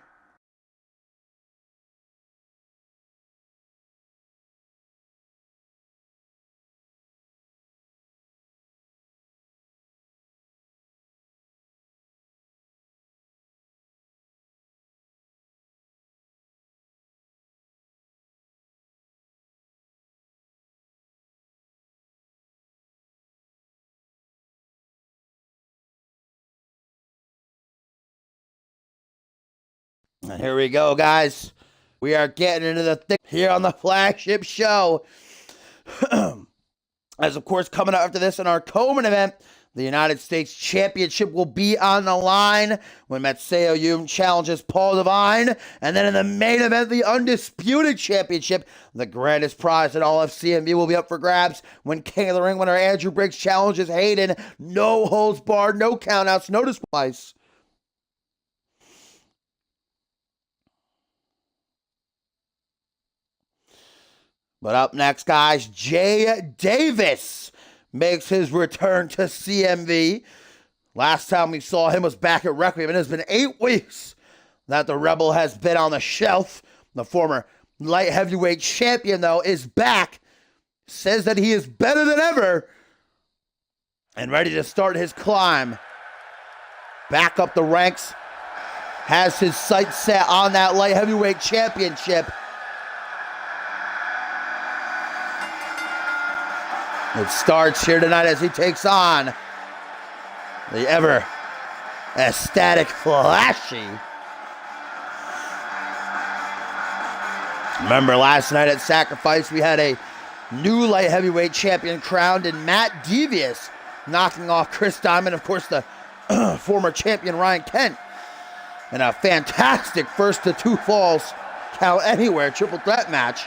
And here we go, guys. We are getting into the thick here on the flagship show. As, of course, coming up after this in our co-main event, the United States Championship will be on the line when Matseo Yum challenges Paul Devine. And then in the main event, the Undisputed Championship, the grandest prize in all of CMV, will be up for grabs when King of the Ring winner Andrew Briggs challenges Hayden. No holds barred, no countouts, no displays. But up next, guys, Jay Davis makes his return to CMV. Last time we saw him was back at Requiem. It has been 8 weeks that the Rebel has been on the shelf. The former light heavyweight champion, though, is back. Says that he is better than ever and ready to start his climb back up the ranks. Has his sights set on that light heavyweight championship. It starts here tonight as he takes on the ever ecstatic Flashy. Remember last night at Sacrifice, we had a new light heavyweight champion crowned in Matt Devious, knocking off Chris Diamond, of course, the former champion Ryan Kent, in a fantastic 1-2 falls count anywhere triple threat match.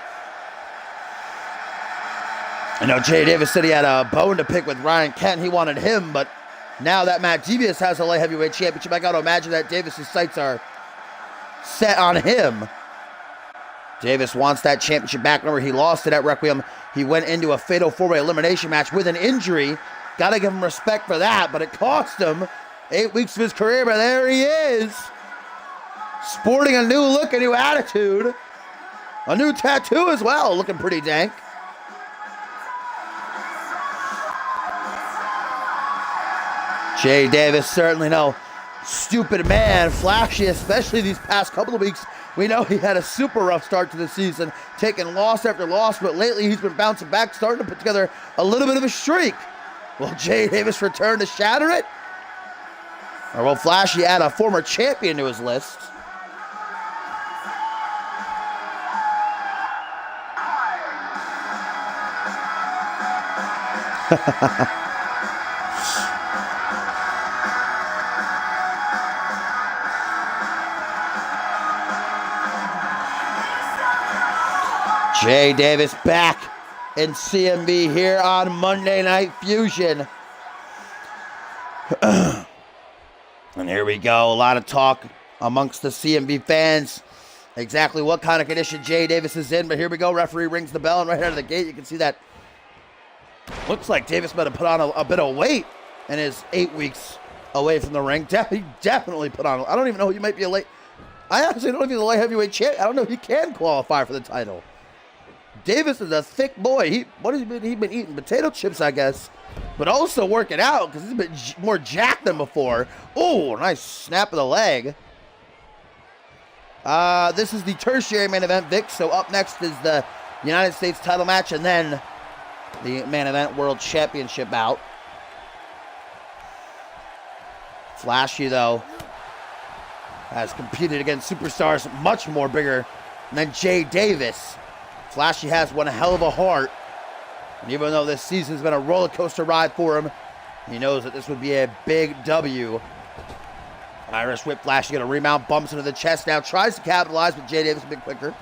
I know Jay Davis said he had a bone to pick with Ryan Kent. He wanted him, but now that Matt Devious has a light heavyweight championship, I got to imagine that Davis's sights are set on him. Davis wants that championship back. Remember, he lost it at Requiem. He went into a fatal 4-way elimination match with an injury. Got to give him respect for that, but it cost him 8 weeks of his career, but there he is. Sporting a new look, a new attitude. A new tattoo as well, looking pretty dank. Jay Davis, certainly no stupid man. Flashy, especially these past couple of weeks. We know he had a super rough start to the season, taking loss after loss, but lately he's been bouncing back, starting to put together a little bit of a streak. Will Jay Davis return to shatter it? Or will Flashy add a former champion to his list? Jay Davis back in CMV here on Monday Night Fusion. And here we go. A lot of talk amongst the CMV fans. Exactly what kind of condition Jay Davis is in. But here we go. Referee rings the bell, and right out of the gate, you can see that looks like Davis might have put on a bit of weight in his 8 weeks away from the ring. He definitely put on. I don't even know he might be I honestly don't know if he's a light heavyweight champ. I don't know if he can qualify for the title. Davis is a thick boy. What has he been? He's been eating potato chips, I guess, but also working out because he's been more jacked than before. Oh, nice snap of the leg. This is the tertiary main event, Vic. So up next is the United States title match, and then the main event World Championship bout. Flashy, though, has competed against superstars much more bigger than Jay Davis. Flashy has one hell of a heart. And even though this season's been a roller coaster ride for him, he knows that this would be a big W. Irish whip. Flashy going to remount, bumps into the chest now, tries to capitalize, but Jay Davis a bit quicker.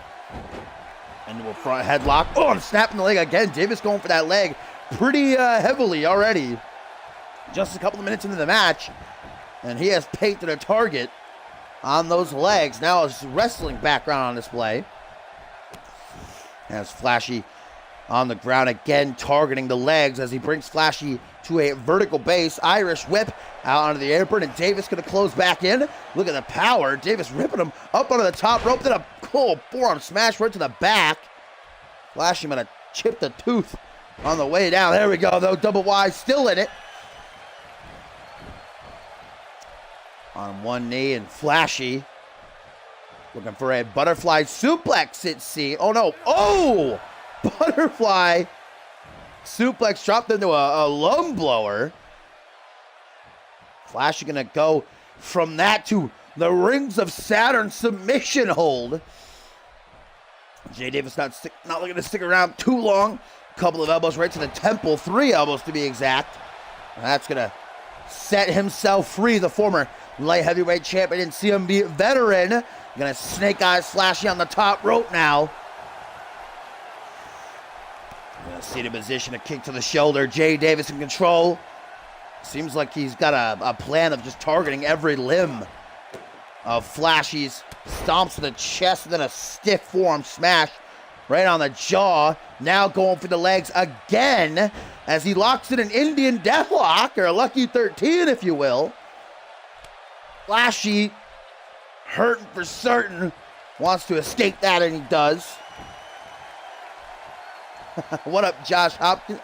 Into a front headlock. Oh, and snapping the leg again. Davis going for that leg pretty heavily already. Just a couple of minutes into the match, and he has painted a target on those legs. Now his wrestling background on display. Has Flashy on the ground again, targeting the legs as he brings Flashy to a vertical base. Irish whip out onto the apron, and Davis going to close back in. Look at the power. Davis ripping him up onto the top rope. Then a cool forearm smash right to the back. Flashy going to chip the tooth on the way down. There we go, though. Double Y still in it. On one knee, and Flashy looking for a butterfly suplex, it seems. Oh, no. Oh! Butterfly suplex dropped into a lung blower. Flashy going to go from that to the Rings of Saturn submission hold. Jay Davis not looking to stick around too long. Couple of elbows right to the temple. 3 elbows to be exact. And that's going to set himself free. The former light heavyweight champion and CMV veteran. Gonna snake eyes Flashy on the top rope now. Gonna see the position, a kick to the shoulder. Jay Davis in control. Seems like he's got a plan of just targeting every limb of Flashy's. Stomps to the chest, and then a stiff forearm smash right on the jaw. Now going for the legs again as he locks in an Indian deathlock, or a lucky 13, if you will. Flashy, hurting for certain, wants to escape that, and he does. What up, Josh Hopkins?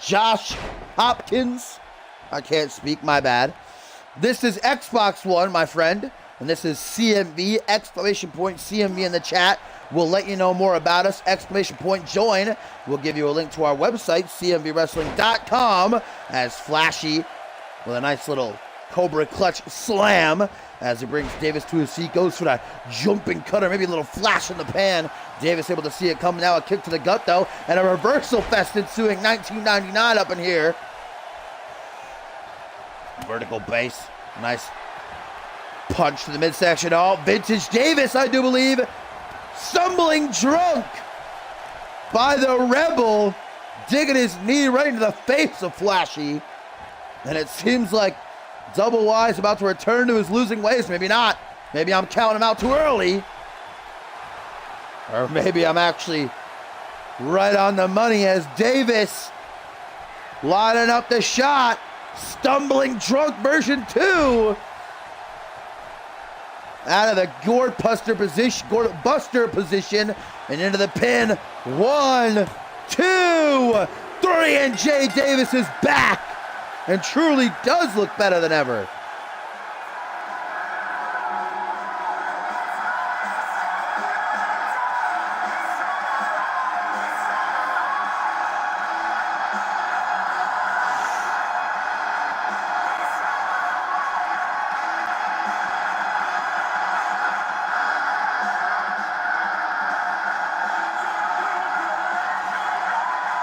Josh Hopkins. I can't speak, my bad. This is Xbox One, my friend, and this is CMV, exclamation point CMV in the chat. We'll let you know more about us, exclamation point join. We'll give you a link to our website, cmvwrestling.com, as Flashy with a nice little Cobra clutch slam as he brings Davis to his feet, goes for that jumping cutter, maybe a little flash in the pan. Davis able to see it coming now, a kick to the gut though, and a reversal fest ensuing, 1999 up in here. Vertical base, nice punch to the midsection. Oh, vintage Davis, I do believe, stumbling drunk by the Rebel, digging his knee right into the face of Flashy. And it seems like Double Y is about to return to his losing ways. Maybe not. Maybe I'm counting him out too early. Or maybe I'm actually right on the money as Davis lining up the shot. Stumbling drunk version 2. Out of the gourd buster position and into the pin. 1, 2, 3, and Jay Davis is back and truly does look better than ever.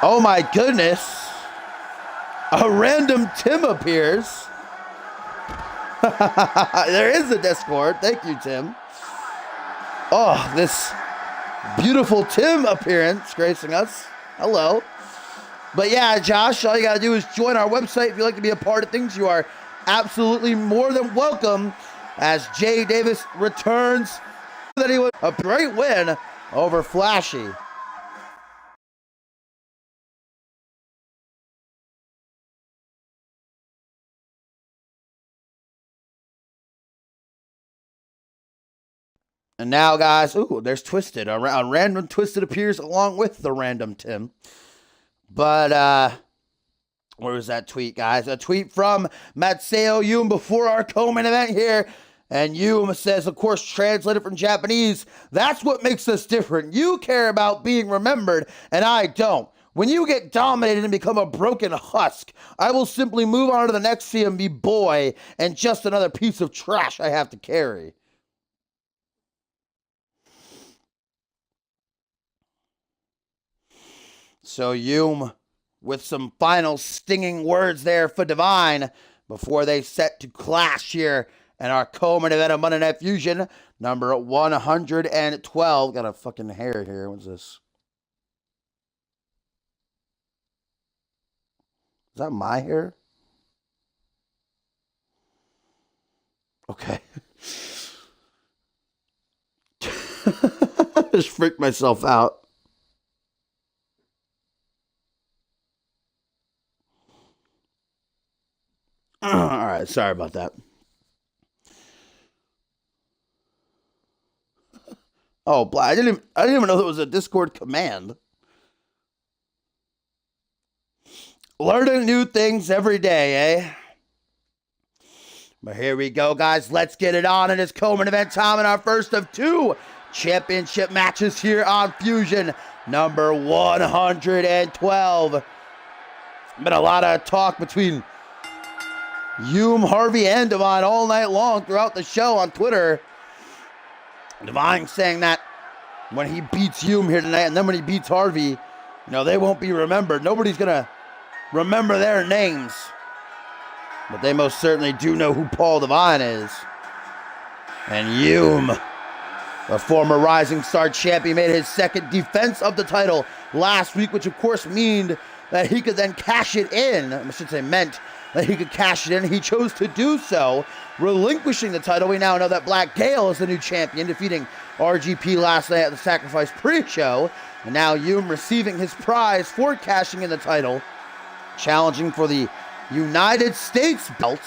Oh my goodness. A random Tim appears. There is a Discord. Thank you, Tim. Oh, this beautiful Tim appearance gracing us. Hello. But yeah, Josh, all you got to do is join our website. If you'd like to be a part of things, you are absolutely more than welcome as Jay Davis returns. That he was a great win over Flashy. And now, guys, ooh, there's Twisted. A random Twisted appears along with the random Tim. But, where was that tweet, guys? A tweet from Matseo Yum before our co-main event here. And Yum says, of course, translated from Japanese, that's what makes us different. You care about being remembered, and I don't. When you get dominated and become a broken husk, I will simply move on to the next CMV boy and just another piece of trash I have to carry. So Yum with some final stinging words there for Divine before they set to clash here in our co-main event of Monday Night Fusion, number 112. Got a fucking hair here. What's this? Is that my hair? Okay. Just freaked myself out. All right, sorry about that. Oh, I didn't even know there was a Discord command. Learning new things every day, eh? But here we go, guys. Let's get it on. It is co-main event time in our first of 2 championship matches here on Fusion, number 112. Been a lot of talk between Yum, Harvey, and Divine all night long throughout the show on Twitter. Divine saying that when he beats Yum here tonight, and then when he beats Harvey, you know, they won't be remembered. Nobody's going to remember their names. But they most certainly do know who Paul Divine is. And Yum, a former Rising Star champion, made his second defense of the title last week, which of course meant that he could then cash it in. I should say meant that he could cash it in. He chose to do so, relinquishing the title. We now know that Black Gale is the new champion, defeating RGP last night at the Sacrifice pre-show. And now Hume receiving his prize for cashing in the title, challenging for the United States belt.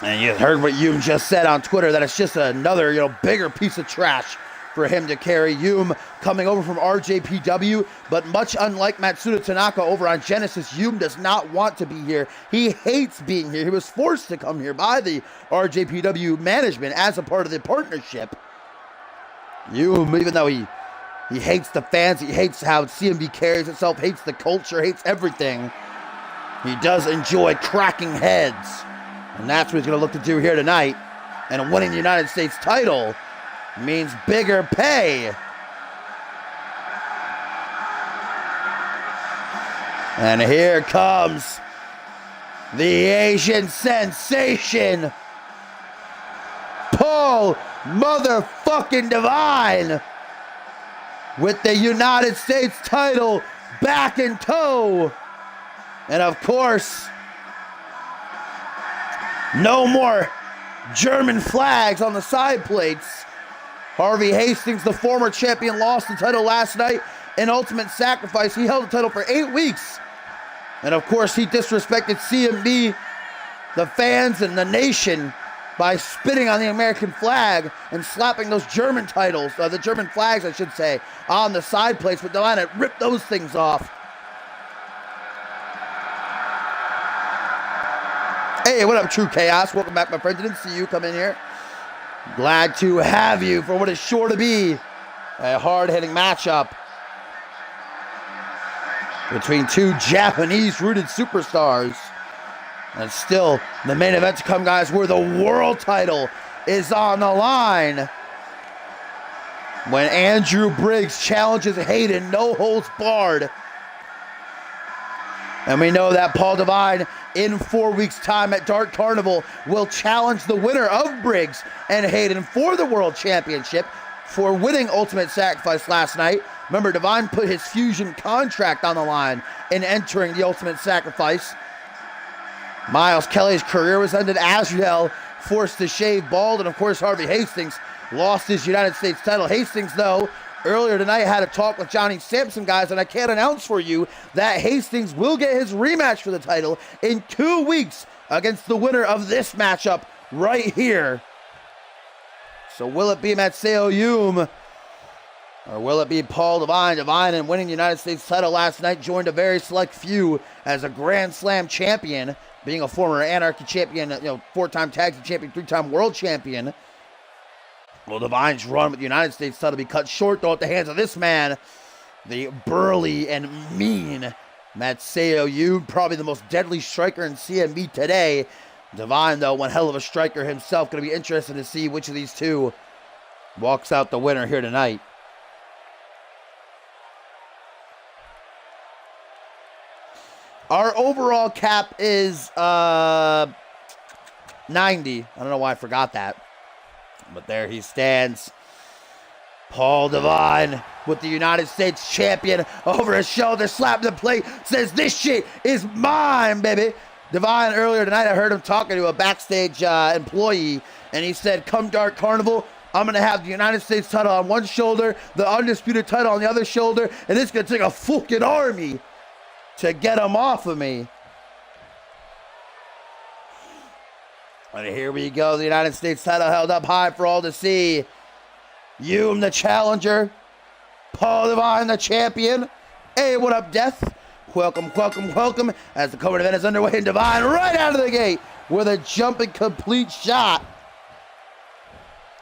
And you heard what Hume just said on Twitter, that it's just another, bigger piece of trash for him to carry. Hume coming over from RJPW, but much unlike Matsuda Tanaka over on Genesis, Hume does not want to be here. He hates being here. He was forced to come here by the RJPW management as a part of the partnership. Hume, even though he hates the fans, he hates how CMV carries itself, hates the culture, hates everything, he does enjoy cracking heads. And that's what he's going to look to do here tonight. And winning the United States title means bigger pay. And here comes the Asian sensation, Paul motherfucking Divine, with the United States title back in tow. And of course, no more German flags on the side plates. Harvey Hastings, the former champion, lost the title last night in Ultimate Sacrifice. He held the title for 8 weeks. And of course, he disrespected CMV, the fans, and the nation by spitting on the American flag and slapping those German titles, the German flags, I should say, on the side plates. But Divine had ripped those things off. Hey, what up, True Chaos? Welcome back, my friend. Didn't see you come in here. Glad to have you for what is sure to be a hard-hitting matchup between two Japanese-rooted superstars. And still, the main event to come, guys, where the world title is on the line. When Andrew Briggs challenges Hayden, no holds barred. And we know that Paul Divine, in 4 weeks' time at Dark Carnival, will challenge the winner of Briggs and Hayden for the World Championship for winning Ultimate Sacrifice last night. Remember, Divine put his Fusion contract on the line in entering the Ultimate Sacrifice. Miles Kelly's career was ended. Azrael forced to shave bald. And, of course, Harvey Hastings lost his United States title. Hastings, though, earlier tonight had a talk with Johnny Sampson, guys, and I can't announce for you that Hastings will get his rematch for the title in 2 weeks against the winner of this matchup right here. So will it be Matseo Hume, or will it be Paul Divine? Divine, in winning the United States title last night, joined a very select few as a Grand Slam champion, being a former Anarchy champion, 4-time tag team champion, 3-time world champion. Well, Divine's run with the United States title be cut short, though, at the hands of this man, the burly and mean Matseo Hume, probably the most deadly striker in CMV today. Divine, though, one hell of a striker himself. Going to be interested to see which of these two walks out the winner here tonight. Our overall cap is 90. I don't know why I forgot that. But there he stands. Paul Divine with the United States champion over his shoulder, slapping the plate, says, "This shit is mine, baby." Divine, earlier tonight, I heard him talking to a backstage employee, and he said, "Come Dark Carnival, I'm going to have the United States title on one shoulder, the Undisputed title on the other shoulder, and it's going to take a fucking army to get him off of me." And here we go, the United States title held up high for all to see. Hume, the challenger. Paul Divine, the champion. Hey, what up, Death? Welcome, welcome, welcome. As the co-main event is underway, and Divine right out of the gate with a jumping complete shot.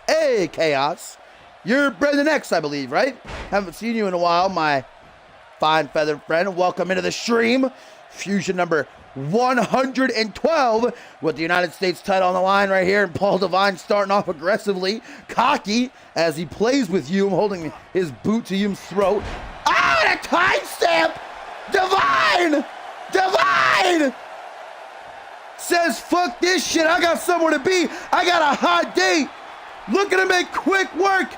Hey, Chaos. You're Brendan X, I believe, right? Haven't seen you in a while, my fine feathered friend. Welcome into the stream. Fusion number 112 with the United States title on the line right here. And Paul Divine starting off aggressively, cocky, as he plays with Hume, holding his boot to Hume's throat. Ah, and a timestamp! Divine! Divine! Says, "Fuck this shit, I got somewhere to be. I got a hot date." Looking to make quick work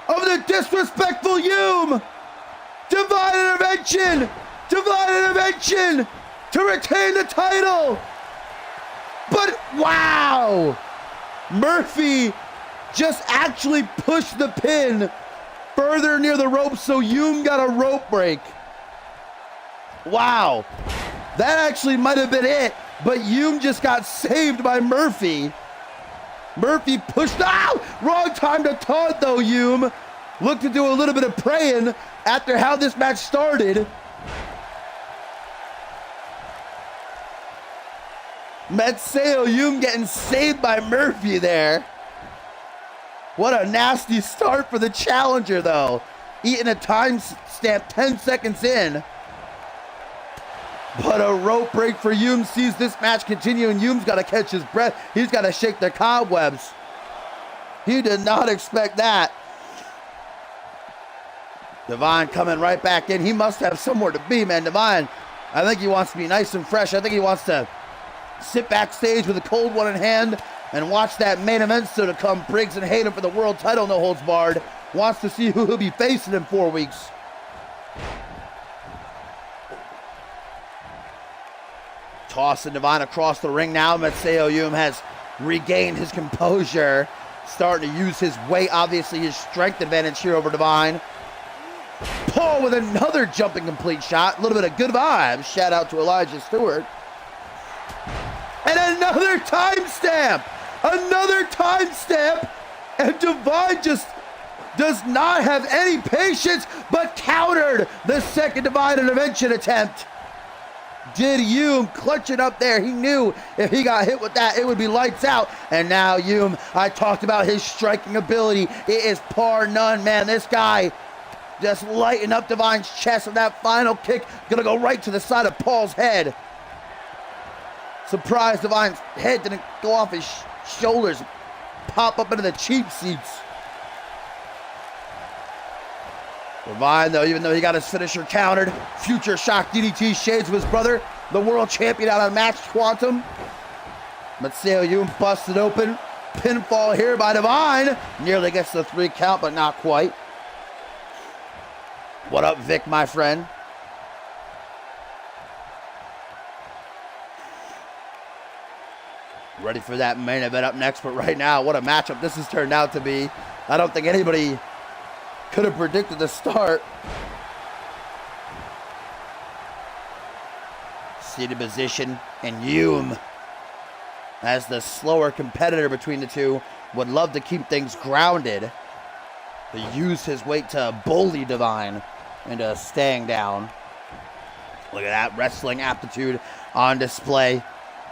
of the disrespectful Hume. Divine intervention! Divine intervention! to retain the title. But wow, Murphy just actually pushed the pin further near the rope, so Hume got a rope break. Wow, that actually might have been it, but Hume just got saved by Murphy. Murphy pushed out. Wrong time to taunt though, Hume. Looked to do a little bit of praying after how this match started. Matseo Hume getting saved by Murphy there. What a nasty start for the challenger though. Eating a time stamp 10 seconds in. But a rope break for Hume sees this match continue, and Hume's got to catch his breath. He's got to shake the cobwebs. He did not expect that. Divine coming right back in. He must have somewhere to be, man. Divine, I think he wants to be nice and fresh. I think he wants to sit backstage with a cold one in hand and watch that main event still to come. Briggs and Hayden for the world title, no holds barred. Wants to see who he'll be facing in 4 weeks. Tossing Divine across the ring now. Matseo Hume has regained his composure. Starting to use his weight, obviously his strength advantage here over Divine. Paul with another jumping complete shot. A little bit of good vibes. Shout out to Elijah Stewart. And another timestamp. Another timestamp. And Divine just does not have any patience, but countered the second Divine Intervention attempt. Did Hume clutch it up there? He knew if he got hit with that, it would be lights out. And now Hume, I talked about his striking ability. It is par none, man. This guy just lighting up Divine's chest with that final kick. Gonna go right to the side of Paul's head. Surprised Divine's head didn't go off his shoulders, pop up into the cheap seats. Divine, though, even though he got his finisher countered, future shock DDT shades of his brother, the world champion out on Match Quantum. Matseo Hume busted open. Pinfall here by Divine. Nearly gets the 3 count, but not quite. What up, Vic, my friend? Ready for that main event up next, but right now, what a matchup this has turned out to be. I don't think anybody could have predicted the start. Seated position, and Hume, as the slower competitor between the two, would love to keep things grounded, to use his weight to bully Divine into staying down. Look at that wrestling aptitude on display.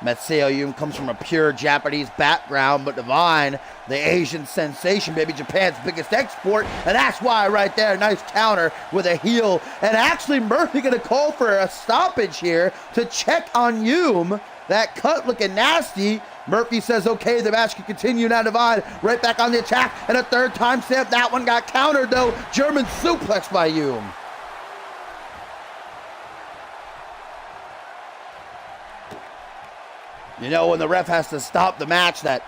Matseo Hume comes from a pure Japanese background, but Divine, the Asian sensation, baby, Japan's biggest export, and that's why right there, nice counter with a heel. And actually, Murphy gonna call for a stoppage here to check on Hume. That cut looking nasty. Murphy says, okay, the match can continue. Now Divine right back on the attack, and a third time stamp. That one got countered though. German suplex by Hume. You know, when the ref has to stop the match, that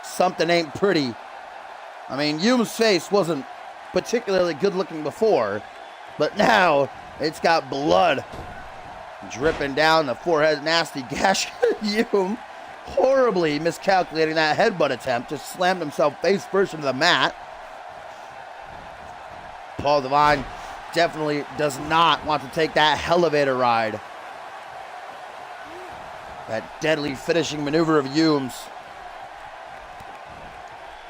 something ain't pretty. I mean, Hume's face wasn't particularly good looking before, but now it's got blood dripping down the forehead. Nasty gash. Hume horribly miscalculating that headbutt attempt. Just slammed himself face first into the mat. Paul Divine definitely does not want to take that elevator ride. That deadly finishing maneuver of Hume's.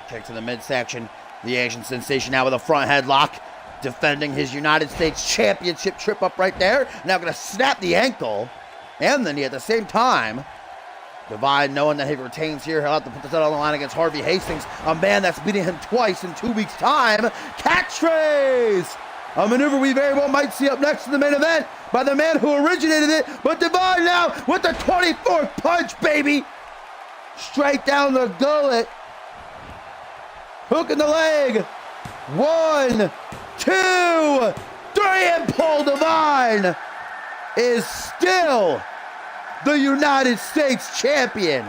Kick to the midsection. The Asian sensation now with a front headlock. Defending his United States Championship trip up right there. Now going to snap the ankle and the knee at the same time. Divine, knowing that he retains here, he'll have to put this out on the line against Harvey Hastings, a man that's beating him twice in 2 weeks' time. Catchphrase! A maneuver we very well might see up next in the main event by the man who originated it, but Divine now with the 24th punch, baby! Straight down the gullet. Hook in the leg. 1, 2, 3, and Paul Divine is still the United States champion.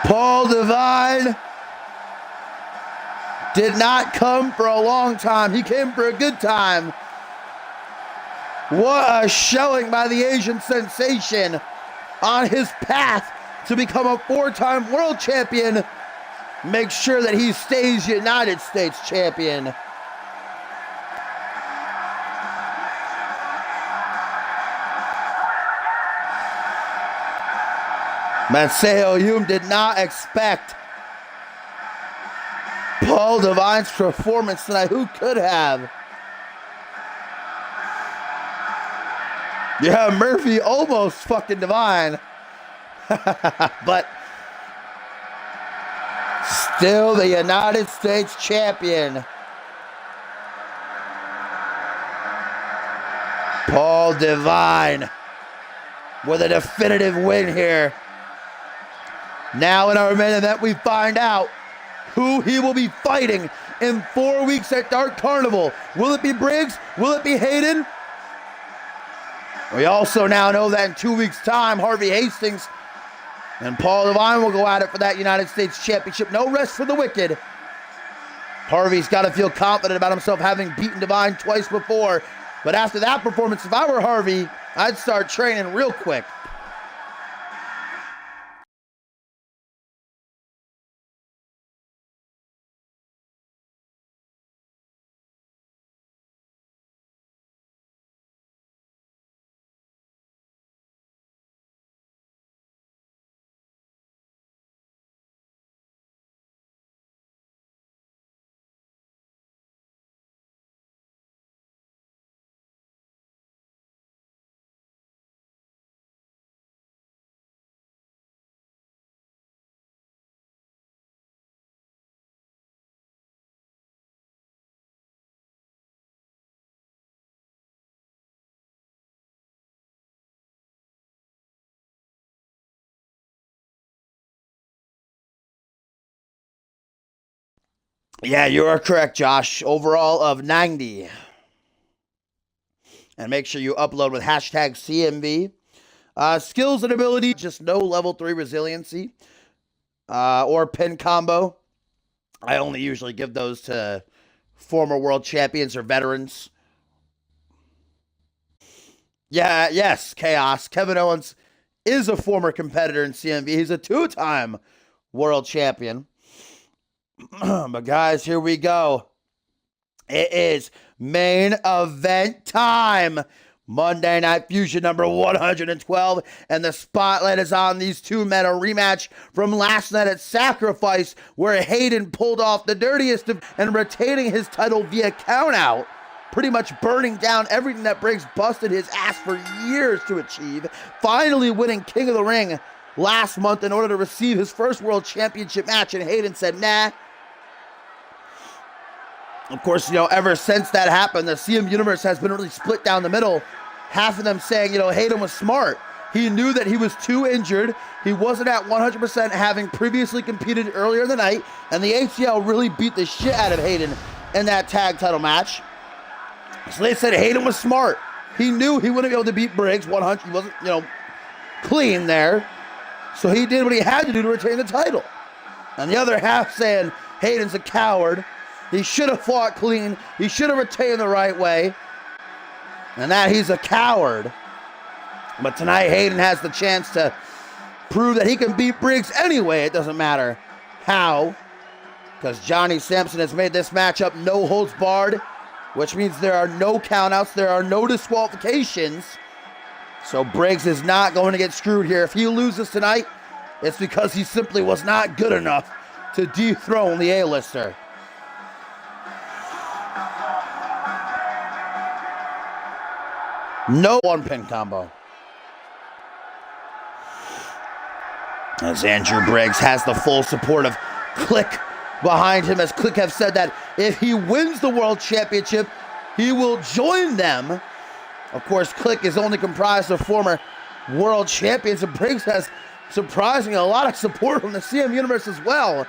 Paul Divine did not come for a long time. He came for a good time. What a showing by the Asian sensation on his path to become a 4-time world champion. Make sure that he stays United States champion. Manseo Hume did not expect Paul Divine's performance tonight. Who could have? Yeah, Murphy almost fucking Divine. But still the United States champion. Paul Divine with a definitive win here. Now in our main event, we find out who he will be fighting in 4 weeks at Dark Carnival. Will it be Briggs? Will it be Hayden? We also now know that in 2 weeks' time, Harvey Hastings and Paul Divine will go at it for that United States Championship. No rest for the wicked. Harvey's got to feel confident about himself, having beaten Divine twice before. But after that performance, if I were Harvey, I'd start training real quick. Yeah, you are correct, Josh. Overall of 90. And make sure you upload with hashtag CMV. Skills and ability, just no level 3 resiliency or pin combo. I only usually give those to former world champions or veterans. Yeah, yes, Chaos. Kevin Owens is a former competitor in CMV. He's a 2-time world champion. But guys, here we go. It is main event time. Monday Night Fusion number 112. And the spotlight is on these two men. A rematch from last night at Sacrifice, where Hayden pulled off the dirtiest and retaining his title via countout. Pretty much burning down everything that Briggs busted his ass for years to achieve. Finally winning King of the Ring last month in order to receive his first world championship match. And Hayden said, nah. Of course, ever since that happened, the CM universe has been really split down the middle. Half of them saying, Hayden was smart. He knew that he was too injured. He wasn't at 100%, having previously competed earlier in the night. And the ACL really beat the shit out of Hayden in that tag title match. So they said Hayden was smart. He knew he wouldn't be able to beat Briggs 100. He wasn't, clean there. So he did what he had to do to retain the title. And the other half saying Hayden's a coward. He should have fought clean. He should have retained the right way. And that he's a coward. But tonight, Hayden has the chance to prove that he can beat Briggs anyway. It doesn't matter how. Because Johnny Sampson has made this matchup no holds barred, which means there are no countouts. There are no disqualifications. So Briggs is not going to get screwed here. If he loses tonight, it's because he simply was not good enough to dethrone the A-lister. No one pin combo. As Andrew Briggs has the full support of Click behind him, as Click have said that if he wins the world championship, he will join them. Of course, Click is only comprised of former world champions, and Briggs has surprisingly a lot of support from the CM universe as well.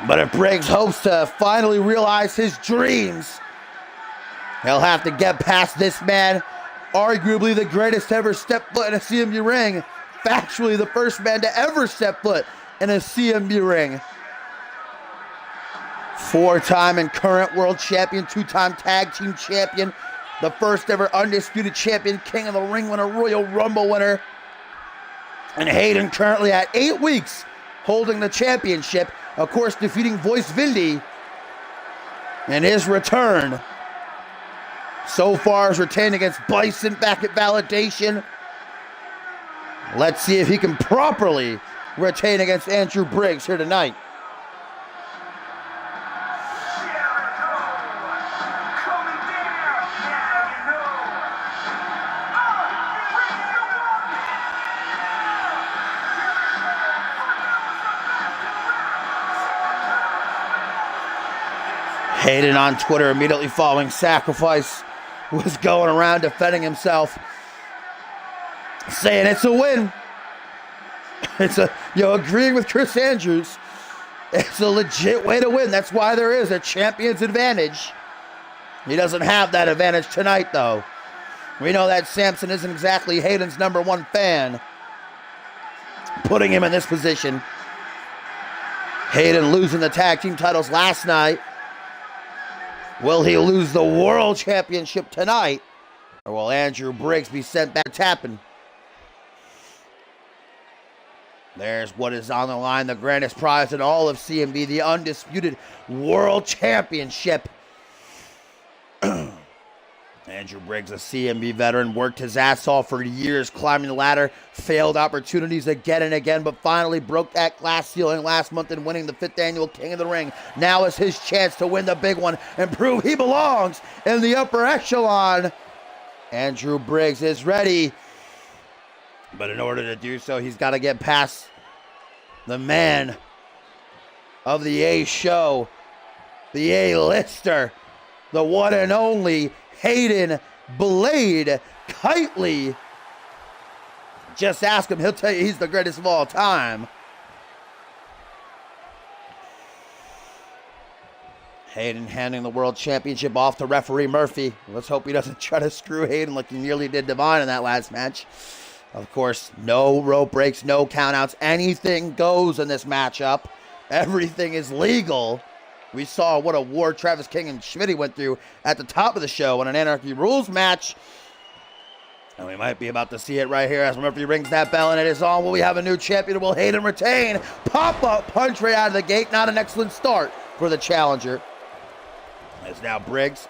But if Briggs hopes to finally realize his dreams, he'll have to get past this man, arguably the greatest to ever step foot in a CMU ring. Factually, the first man to ever step foot in a CMU ring. 4-time and current world champion, 2-time tag team champion, the first ever undisputed champion, King of the Ring winner, Royal Rumble winner. And Hinton currently at 8 weeks holding the championship. Of course, defeating Voice Vindy in his return. So far is retained against Bison back at Validation. Let's see if he can properly retain against Andrew Briggs here tonight. Hinton on Twitter immediately following Sacrifice was going around defending himself, saying it's a win. It's a, agreeing with Chris Andrews. It's a legit way to win. That's why there is a champion's advantage. He doesn't have that advantage tonight, though. We know that Sampson isn't exactly Hinton's #1 fan, putting him in this position. Hinton losing the tag team titles last night. Will he lose the World Championship tonight? Or will Andrew Briggs be sent back tapping? There's what is on the line, the grandest prize in all of CMV, the undisputed World Championship. Andrew Briggs, a CMV veteran, worked his ass off for years, climbing the ladder, failed opportunities again and again, but finally broke that glass ceiling last month in winning the 5th annual King of the Ring. Now is his chance to win the big one and prove he belongs in the upper echelon. Andrew Briggs is ready, but in order to do so, he's got to get past the man of the A show, the A-lister, the one and only Hinton Blade Kitely. Just ask him, he'll tell you he's the greatest of all time. Hinton handing the World Championship off to referee Murphy. Let's hope he doesn't try to screw Hinton like he nearly did Divine in that last match. Of course, no rope breaks, no countouts. Anything goes in this matchup. Everything is legal. We saw what a war Travis King and Schmidty went through at the top of the show in an Anarchy Rules match. And we might be about to see it right here as Murphy rings that bell and it is on. Will we have a new champion? Will Hinton retain? Pop-up punch right out of the gate. Not an excellent start for the challenger. As now Briggs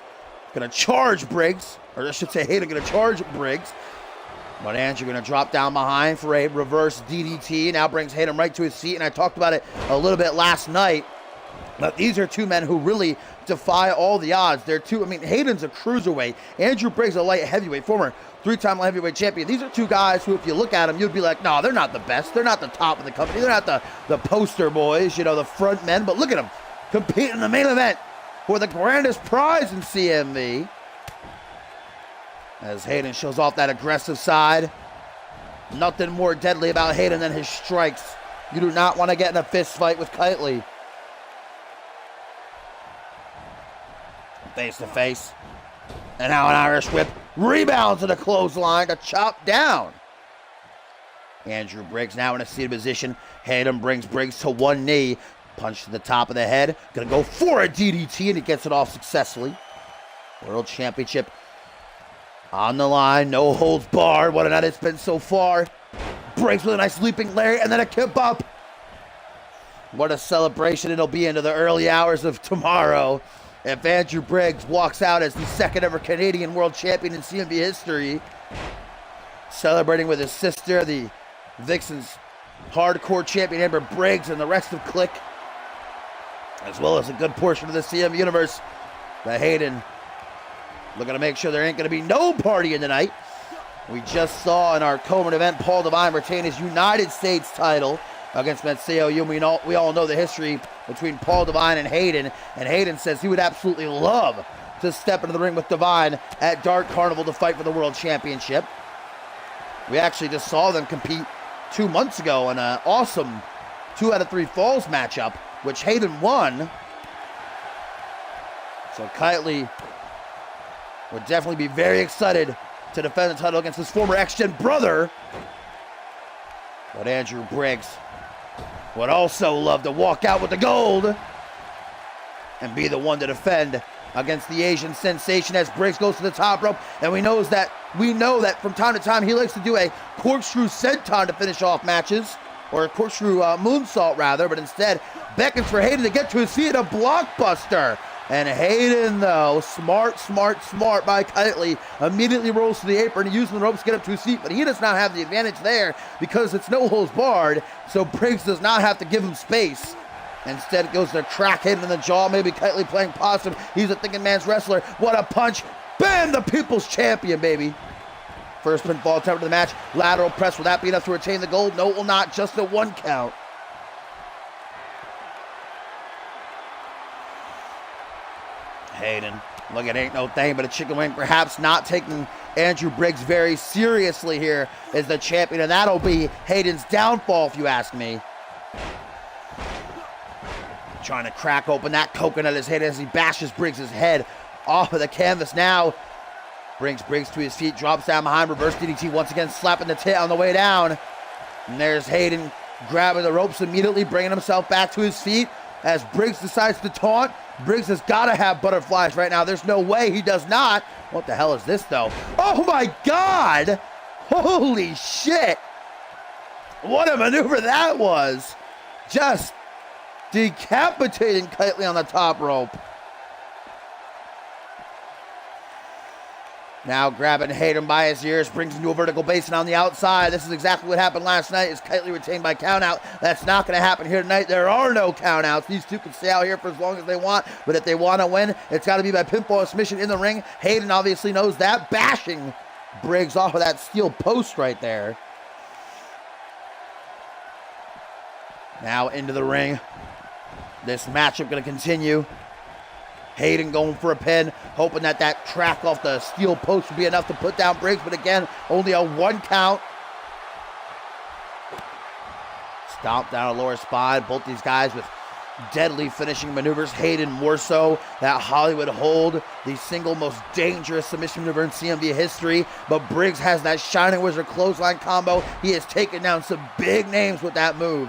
going to charge Briggs. Or I should say Hinton going to charge Briggs. But Andrew going to drop down behind for a reverse DDT. Now brings Hinton right to his feet. And I talked about it a little bit last night. But these are two men who really defy all the odds. They're two, Hinton's a cruiserweight. Andrew Briggs, a light heavyweight, former 3-time light heavyweight champion. These are two guys who, if you look at them, you'd be like, no, they're not the best. They're not the top of the company. They're not the poster boys, the front men. But look at them competing in the main event for the grandest prize in CMV. As Hinton shows off that aggressive side. Nothing more deadly about Hinton than his strikes. You do not want to get in a fist fight with Kitely. Face to face. And now an Irish whip. Rebounds to the clothesline to chop down. Andrew Briggs now in a seated position. Hinton brings Briggs to one knee. Punch to the top of the head. Gonna go for a DDT and he gets it off successfully. World Championship on the line. No holds barred. What a night it's been so far. Briggs with a nice leaping lariat and then a kip up. What a celebration it'll be into the early hours of tomorrow. If Andrew Briggs walks out as the second ever Canadian world champion in CMV history, celebrating with his sister, the Vixens hardcore champion Amber Briggs, and the rest of Click, as well as a good portion of the CMV universe, the Hinton looking to make sure there ain't going to be no partying tonight. We just saw in our co-main event Paul Devine retain his United States title against Menseo Yu. We all know the history between Paul Devine and Hinton says he would absolutely love to step into the ring with Devine at Dark Carnival to fight for the World Championship. We actually just saw them compete 2 months ago in an awesome 2 out of 3 falls matchup, which Hinton won. So Kitely would definitely be very excited to defend the title against his former ex-gen brother. But Andrew Briggs would also love to walk out with the gold and be the one to defend against the Asian sensation as Briggs goes to the top rope, and we know that from time to time he likes to do a corkscrew senton to finish off matches, or a corkscrew moonsault rather, but instead beckons for Hayden to get to his feet, a blockbuster. And Hayden, though, smart by Kitely, immediately rolls to the apron, using the ropes to get up to his feet, but he does not have the advantage there because it's no holds barred, so Briggs does not have to give him space. Instead, it goes to crack Hayden in the jaw, maybe Kitely playing possum. He's a thinking man's wrestler. What a punch. Bam! The People's Champion, baby. First pinfall attempt of the match. Lateral press. Will that be enough to retain the gold? No, it will not. Just a 1 count. Hayden, look, it ain't no thing but a chicken wing. Perhaps not taking Andrew Briggs very seriously here as the champion, and that'll be Hayden's downfall, if you ask me. Trying to crack open that coconut as Hayden as he bashes Briggs' head off of the canvas now. Brings Briggs to his feet, drops down behind, reverse DDT once again, slapping the tit on the way down. And there's Hayden grabbing the ropes immediately, bringing himself back to his feet as Briggs decides to taunt. Briggs has got to have butterflies right now. There's no way he does not. What the hell is this, though? Oh, my God! Holy shit! What a maneuver that was! Just decapitating Kitely on the top rope. Now grabbing Hayden by his ears, brings him to a vertical basin on the outside. This is exactly what happened last night, as Kitely retained by countout. That's not going to happen here tonight. There are no countouts. These two can stay out here for as long as they want, but if they want to win, it's got to be by pinfall or submission in the ring. Hayden obviously knows that, bashing Briggs off of that steel post right there. Now into the ring. This matchup going to continue. Hayden going for a pin, hoping that that crack off the steel post would be enough to put down Briggs, but again, only a 1 count. Stomp down a lower spine. Both these guys with deadly finishing maneuvers. Hayden more so, that Hollywood hold, the single most dangerous submission maneuver in CMV history, but Briggs has that Shining Wizard clothesline combo. He has taken down some big names with that move.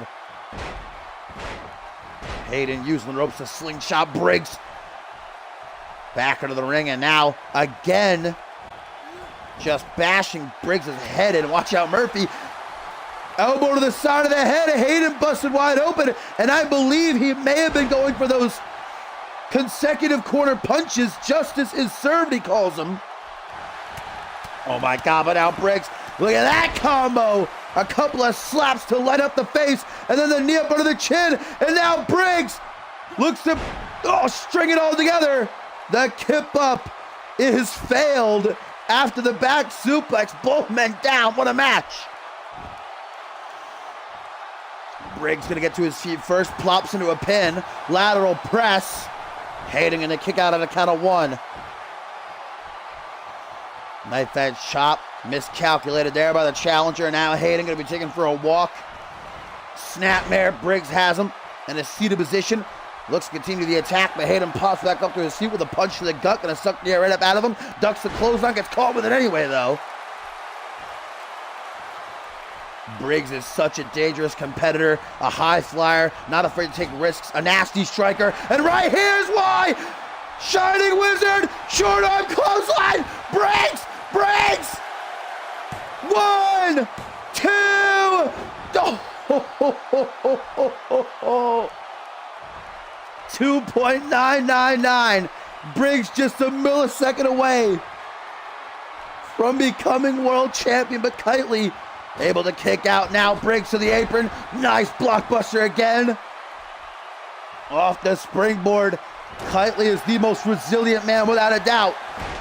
Hayden using the ropes to slingshot Briggs back into the ring, and now again just bashing Briggs' head in. Watch out, Murphy. Elbow to the side of the head. Hayden busted wide open, and I believe he may have been going for those consecutive corner punches. Justice is served, he calls them. Oh my God, but now Briggs, look at that combo. A couple of slaps to light up the face, and then the knee up under the chin, and now Briggs looks to string it all together. The kip up is failed after the back suplex. Both men down. What a match. Briggs going to get to his feet first, plops into a pin, lateral press. Hayden going to kick out at a count of 1. Knife edge chop, miscalculated there by the challenger. Now Hayden going to be taken for a walk. Snapmare, Briggs has him in a seated position. Looks to continue the attack, but Hayden pops back up to his feet with a punch to the gut. Going to suck the air right up out of him. Ducks the clothesline, gets caught with it anyway, though. Briggs is such a dangerous competitor, a high flyer, not afraid to take risks, a nasty striker. And right here's why! Shining Wizard, short arm clothesline, Briggs! 1, 2, 2.999. Briggs just a millisecond away from becoming world champion, but Kitely able to kick out. Now Briggs to the apron. Nice blockbuster again. Off the springboard. Kitely is the most resilient man without a doubt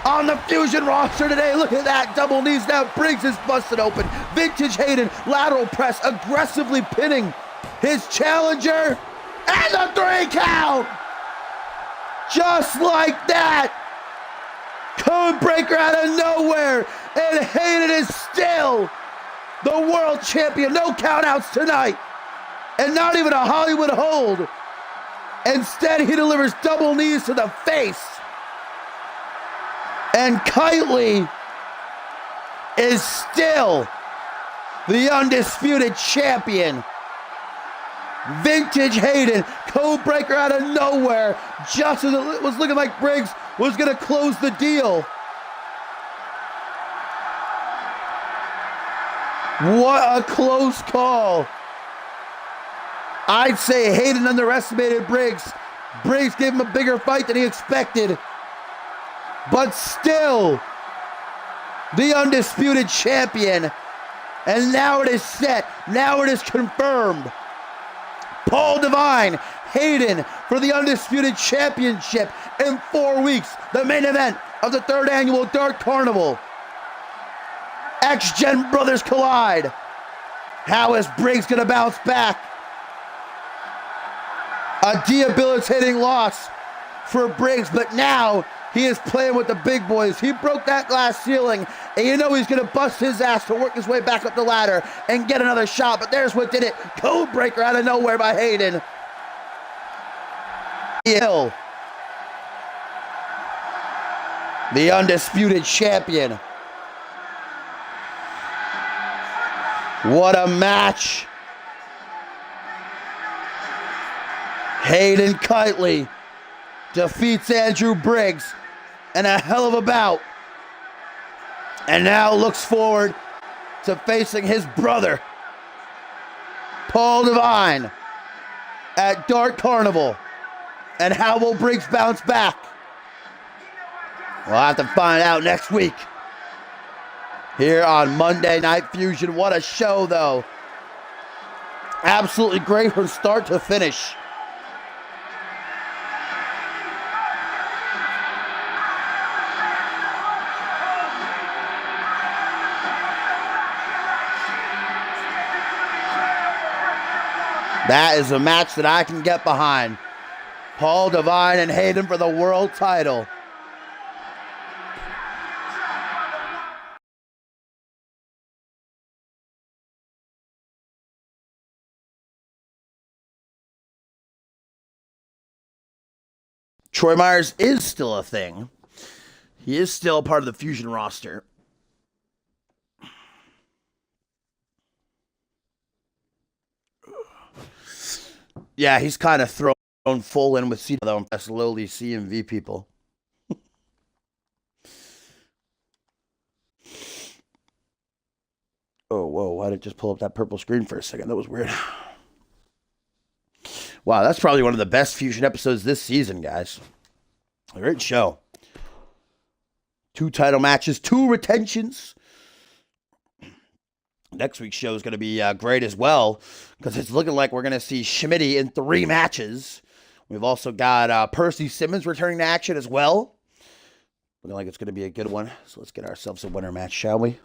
on the Fusion roster today. Look at that, double knees now. Briggs is busted open. Vintage Hayden, lateral press, aggressively pinning his challenger, and the 3 count. Just like that. Code breaker out of nowhere, and Hayden is still the world champion. No countouts tonight, and not even a Hollywood hold. Instead, he delivers double knees to the face. And Kitely is still the undisputed champion. Vintage Hayden code breaker out of nowhere. Just as it was looking like Briggs was going to close the deal. What a close call. I'd say Hinton underestimated Briggs. Briggs gave him a bigger fight than he expected. But still, the undisputed champion. And now it is set. Now it is confirmed. Paul Devine, Hinton for the undisputed championship in 4 weeks. The main event of the 3rd annual Dark Carnival. X-Gen brothers collide. How is Briggs going to bounce back? A debilitating loss for Briggs, but now he is playing with the big boys. He broke that glass ceiling, and you know he's going to bust his ass to work his way back up the ladder and get another shot, but there's what did it. Code breaker out of nowhere by Hinton. Hill, the undisputed champion. What a match. Hinton Kitely defeats Andrew Briggs in a hell of a bout. And now looks forward to facing his brother, Paul Devine, at Dark Carnival. And how will Briggs bounce back? We'll have to find out next week here on Monday Night Fusion. What a show, though. Absolutely great from start to finish. That is a match that I can get behind. Paul Devine and Hinton for the world title. Troy Myers is still a thing. He is still a part of the Fusion roster. Yeah, he's kind of thrown full in with CMV, though. That's lowly CMV people. Oh, whoa, why did it just pull up that purple screen for a second? That was weird. Wow, that's probably one of the best Fusion episodes this season, guys. A great show. 2 title matches, 2 retentions. Next week's show is going to be great as well, because it's looking like we're going to see Schmidty in 3 matches. We've also got Percy Simmons returning to action as well. Looking like it's going to be a good one. So let's get ourselves a winner match, shall we?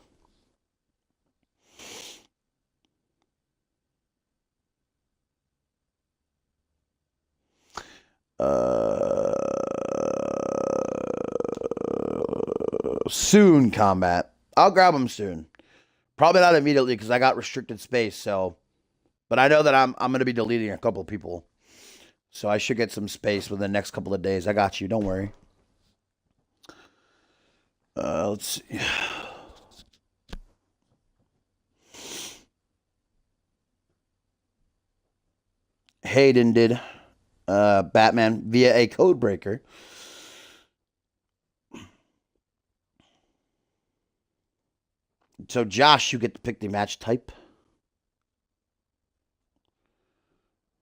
Soon combat. I'll grab them soon. Probably not immediately because I got restricted space. So, but I know that I'm going to be deleting a couple of people, so I should get some space within the next couple of days. I got you. Don't worry. Let's see. Hinton did Batman via a code breaker. So, Josh, you get to pick the match type.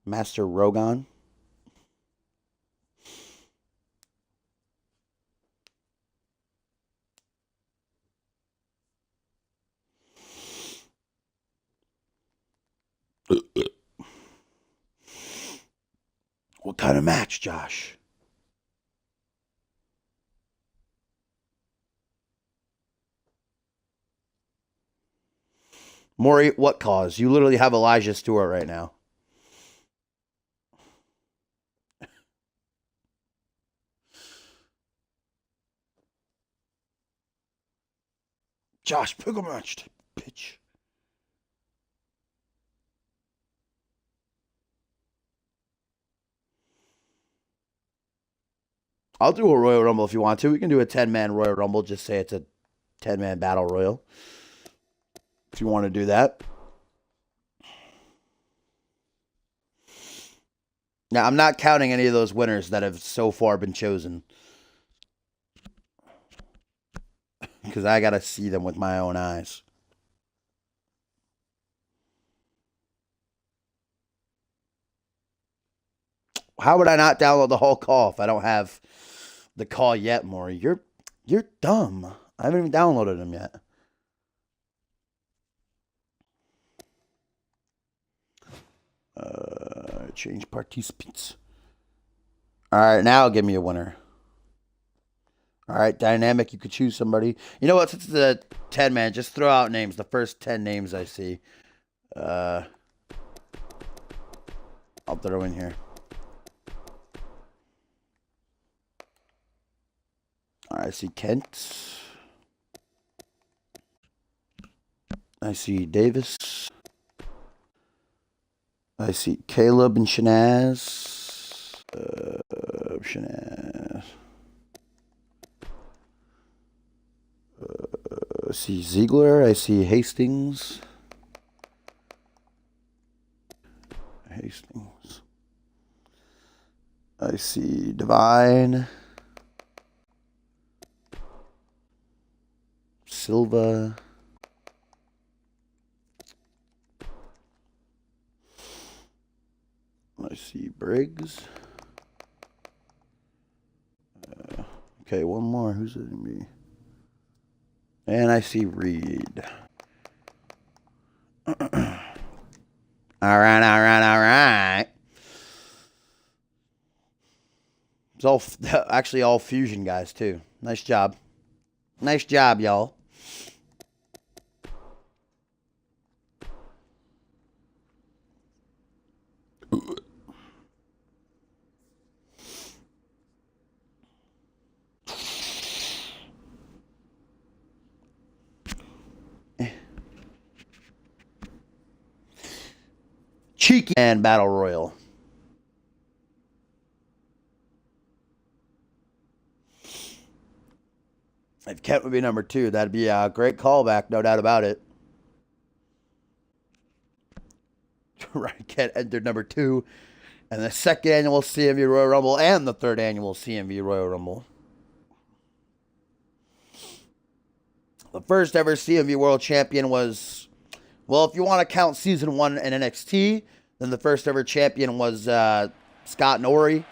Master Rogan. What kind of match, Josh? Maury, what cause? You literally have Elijah Stewart right now. Josh, pick a match, bitch. I'll do a Royal Rumble if you want to. We can do a 10-man Royal Rumble. Just say it's a 10-man Battle Royal. If you want to do that. Now, I'm not counting any of those winners that have so far been chosen. Because I got to see them with my own eyes. How would I not download the whole call if I don't have the call yet, Maury? You're dumb. I haven't even downloaded them yet. Change participants. All right, now give me a winner. All right, dynamic. You could choose somebody. You know what? Since it's the 10-man, just throw out names. The first 10 names I see. I'll throw in here. All right, I see Kent. I see Davis. I see Caleb and Shanaz. Shanaz. I see Ziegler. I see Hastings. I see Divine. Silva. I see Briggs. Okay, one more. Who's it going to be? And I see Reed. All right. It's all actually all fusion guys too. Nice job. Nice job, y'all. Cheeky and Battle Royal. If Kent would be number 2, that'd be a great callback, no doubt about it. Right, Kent entered number 2 and the second annual CMV Royal Rumble and the third annual CMV Royal Rumble. The first ever CMV World Champion was, well, if you want to count Season 1 in NXT, then the first ever champion was Scott Norrie.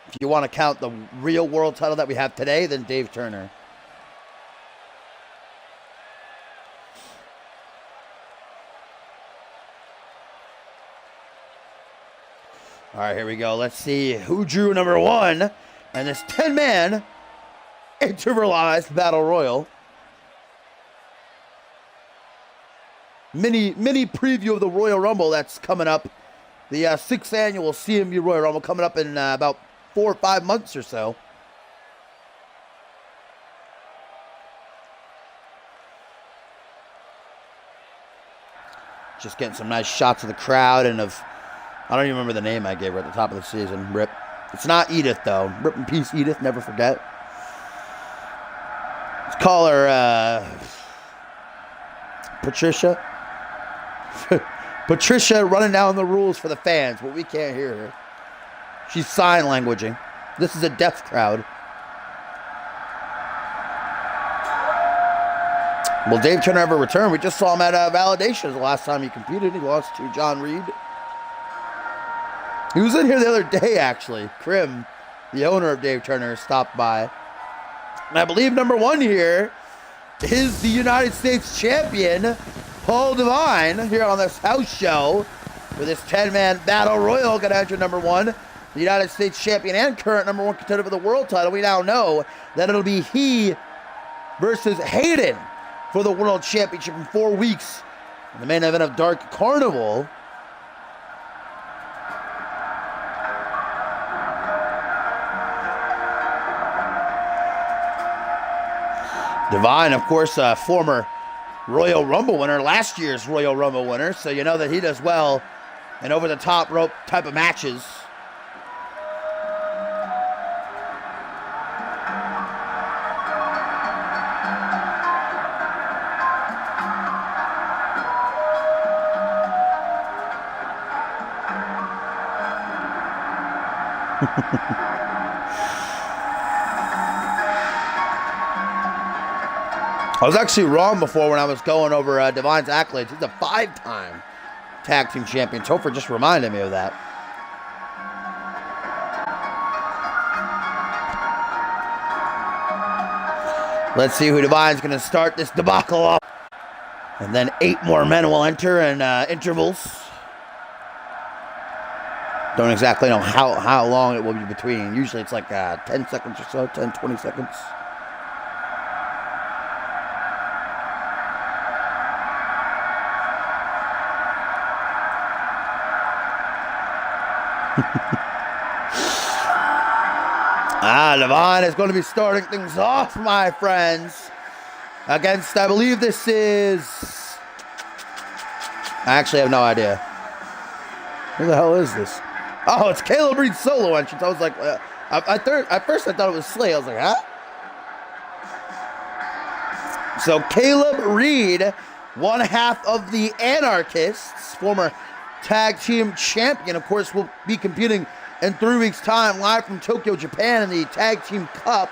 If you want to count the real world title that we have today, then Dave Turner. All right, here we go. Let's see who drew number 1 and this 10-man improvised Battle Royal. Mini preview of the Royal Rumble that's coming up. The 6th annual CMV Royal Rumble coming up in about 4 or 5 months or so. Just getting some nice shots of the crowd and of, I don't even remember the name I gave her at the top of the season. Rip. It's not Edith, though. Rip in peace, Edith. Never forget. Let's call her Patricia. Patricia running down the rules for the fans, but we can't hear her. She's sign languaging. This is a deaf crowd. Will Dave Turner ever return? We just saw him at Validation the last time he competed. He lost to John Reed. He was in here the other day, actually. Krim, the owner of Dave Turner, stopped by. And I believe number 1 here is the United States champion, Paul Devine, here on this house show for this 10-man Battle Royal. Going to enter number 1, the United States champion and current number 1 contender for the world title. We now know that it'll be he versus Hayden for the World Championship in 4 weeks in the main event of Dark Carnival. Divine, of course, a former Royal Rumble winner, last year's Royal Rumble winner, so you know that he does well in over-the-top rope type of matches. I was actually wrong before when I was going over Divine's accolades. He's a 5-time tag team champion. Topher just reminded me of that. Let's see who Divine's going to start this debacle off. And then 8 more men will enter in intervals. Don't exactly know how long it will be between. Usually it's like 10 seconds or so, 10, 20 seconds. Divine is going to be starting things off, my friends. Against, I believe this is... I actually have no idea. Who the hell is this? Oh, it's Caleb Reed's solo entrance. I was like, at first I thought it was Slay. I was like, huh? So Caleb Reed, one half of the Anarchists, former tag team champion, of course, will be competing in 3 weeks' time, live from Tokyo, Japan, in the Tag Team Cup.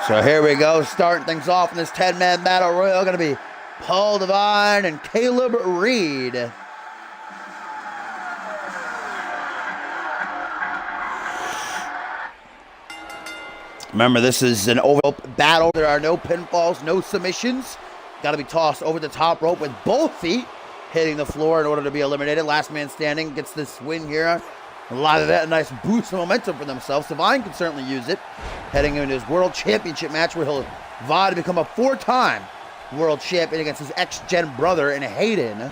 So here we go, starting things off in this 10-man battle royal. Going to be Paul Divine and Caleb Reed. Remember, this is an over battle. There are no pinfalls, no submissions. Got to be tossed over the top rope with both feet hitting the floor in order to be eliminated. Last man standing gets this win here. A lot of that, a nice boost of momentum for themselves. Divine can certainly use it. Heading into his World Championship match where he'll vie to become a 4-time World Champion against his ex-gen brother in Hayden.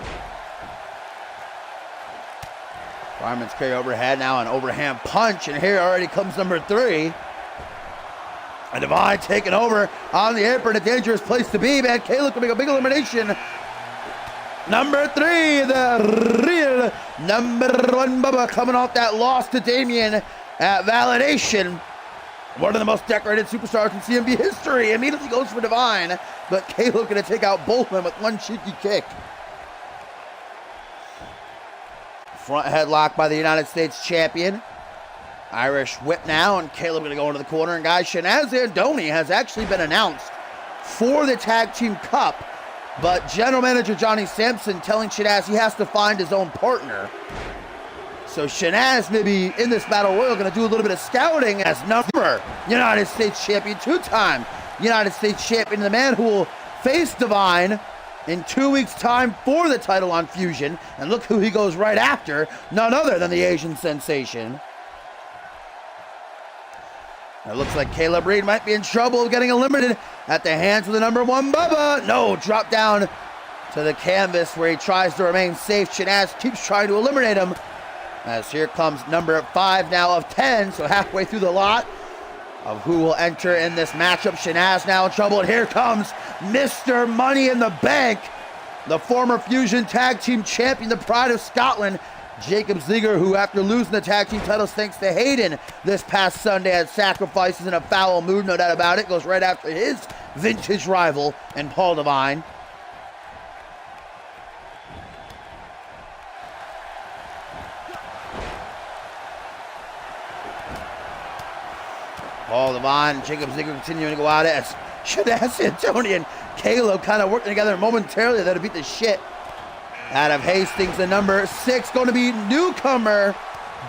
Fireman's carry overhead, now an overhand punch, and here already comes number 3. And Divine taking over on the apron, a dangerous place to be, man. Caleb can make a big elimination. Number 3, the real number 1 Bubba, coming off that loss to Damian at Validation. One of the most decorated superstars in CMV history. Immediately goes for Divine, but Caleb going to take out both of them with one cheeky kick. Front headlock by the United States champion. Irish whip now, and Caleb going to go into the corner. And guys, Shanaz Andoni has actually been announced for the Tag Team Cup, but General Manager Johnny Sampson telling Shanaz he has to find his own partner. So Shanaz may be in this battle royal going to do a little bit of scouting as number United States champion, 2-time United States champion, the man who will face Divine in 2 weeks' time for the title on Fusion. And look who he goes right after, none other than the Asian sensation. It looks like Caleb Reed might be in trouble getting eliminated at the hands of the number 1 Bubba. No, drop down to the canvas where he tries to remain safe. Shanaz keeps trying to eliminate him. As here comes number 5 now of 10, so halfway through the lot of who will enter in this matchup. Shanaz now in trouble, and here comes Mr. Money in the Bank, the former Fusion Tag Team Champion, the pride of Scotland, Jacob Ziegler, who after losing the tag team titles thanks to Hayden this past Sunday had sacrifices in a foul mood, no doubt about it, goes right after his vintage rival and Paul Divine. Paul Divine and Jacob Ziegler continuing to go at it as Shanaz Andoni and Caleb kind of working together momentarily. That'll beat the shit out of Hastings. The number 6 going to be newcomer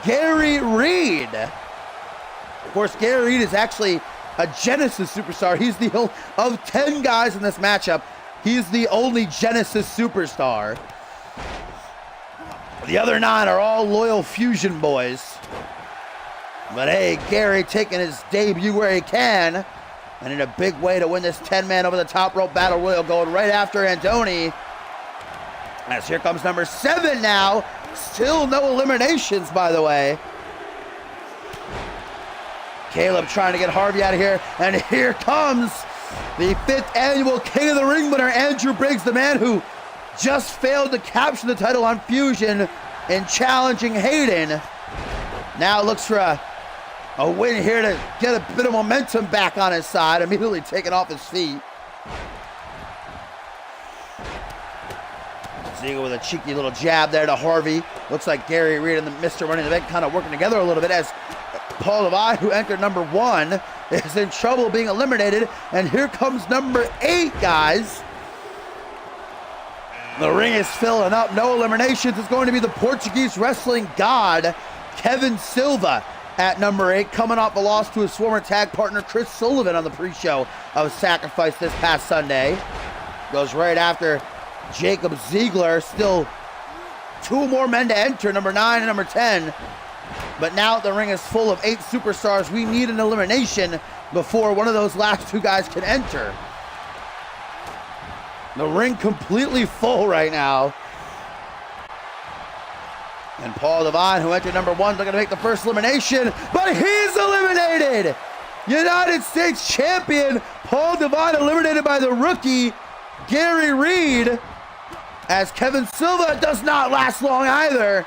Gary Reed. Of course, Gary Reed is actually a Genesis superstar. He's the only, of 10 guys in this matchup, he's the only Genesis superstar. The other 9 are all loyal Fusion boys. But hey, Gary taking his debut where he can, and in a big way to win this 10-man over the top rope battle royal, going right after Andoni. As here comes number 7 now. Still no eliminations, by the way. Caleb trying to get Harvey out of here. And here comes the 5th annual King of the Ring winner, Andrew Briggs, the man who just failed to capture the title on Fusion in challenging Hayden. Now looks for a win here to get a bit of momentum back on his side. Immediately taken off his feet. Ziggler with a cheeky little jab there to Harvey. Looks like Gary Reed and the Mr. Money in the Bank kind of working together a little bit as Paul Devine, who entered number 1, is in trouble being eliminated. And here comes number 8, guys. The ring is filling up. No eliminations. It's going to be the Portuguese wrestling god, Kevin Silva, at number 8, coming off a loss to his former tag partner, Chris Sullivan, on the pre-show of Sacrifice this past Sunday. Goes right after Jacob Ziegler. Still 2 more men to enter, number 9 and number 10. But now the ring is full of 8 superstars. We need an elimination before one of those last 2 guys can enter. The ring completely full right now. And Paul Devine, who entered number 1, looking to make the first elimination, but he's eliminated! United States Champion Paul Devine eliminated by the rookie Gary Reed, as Kevin Silva does not last long either.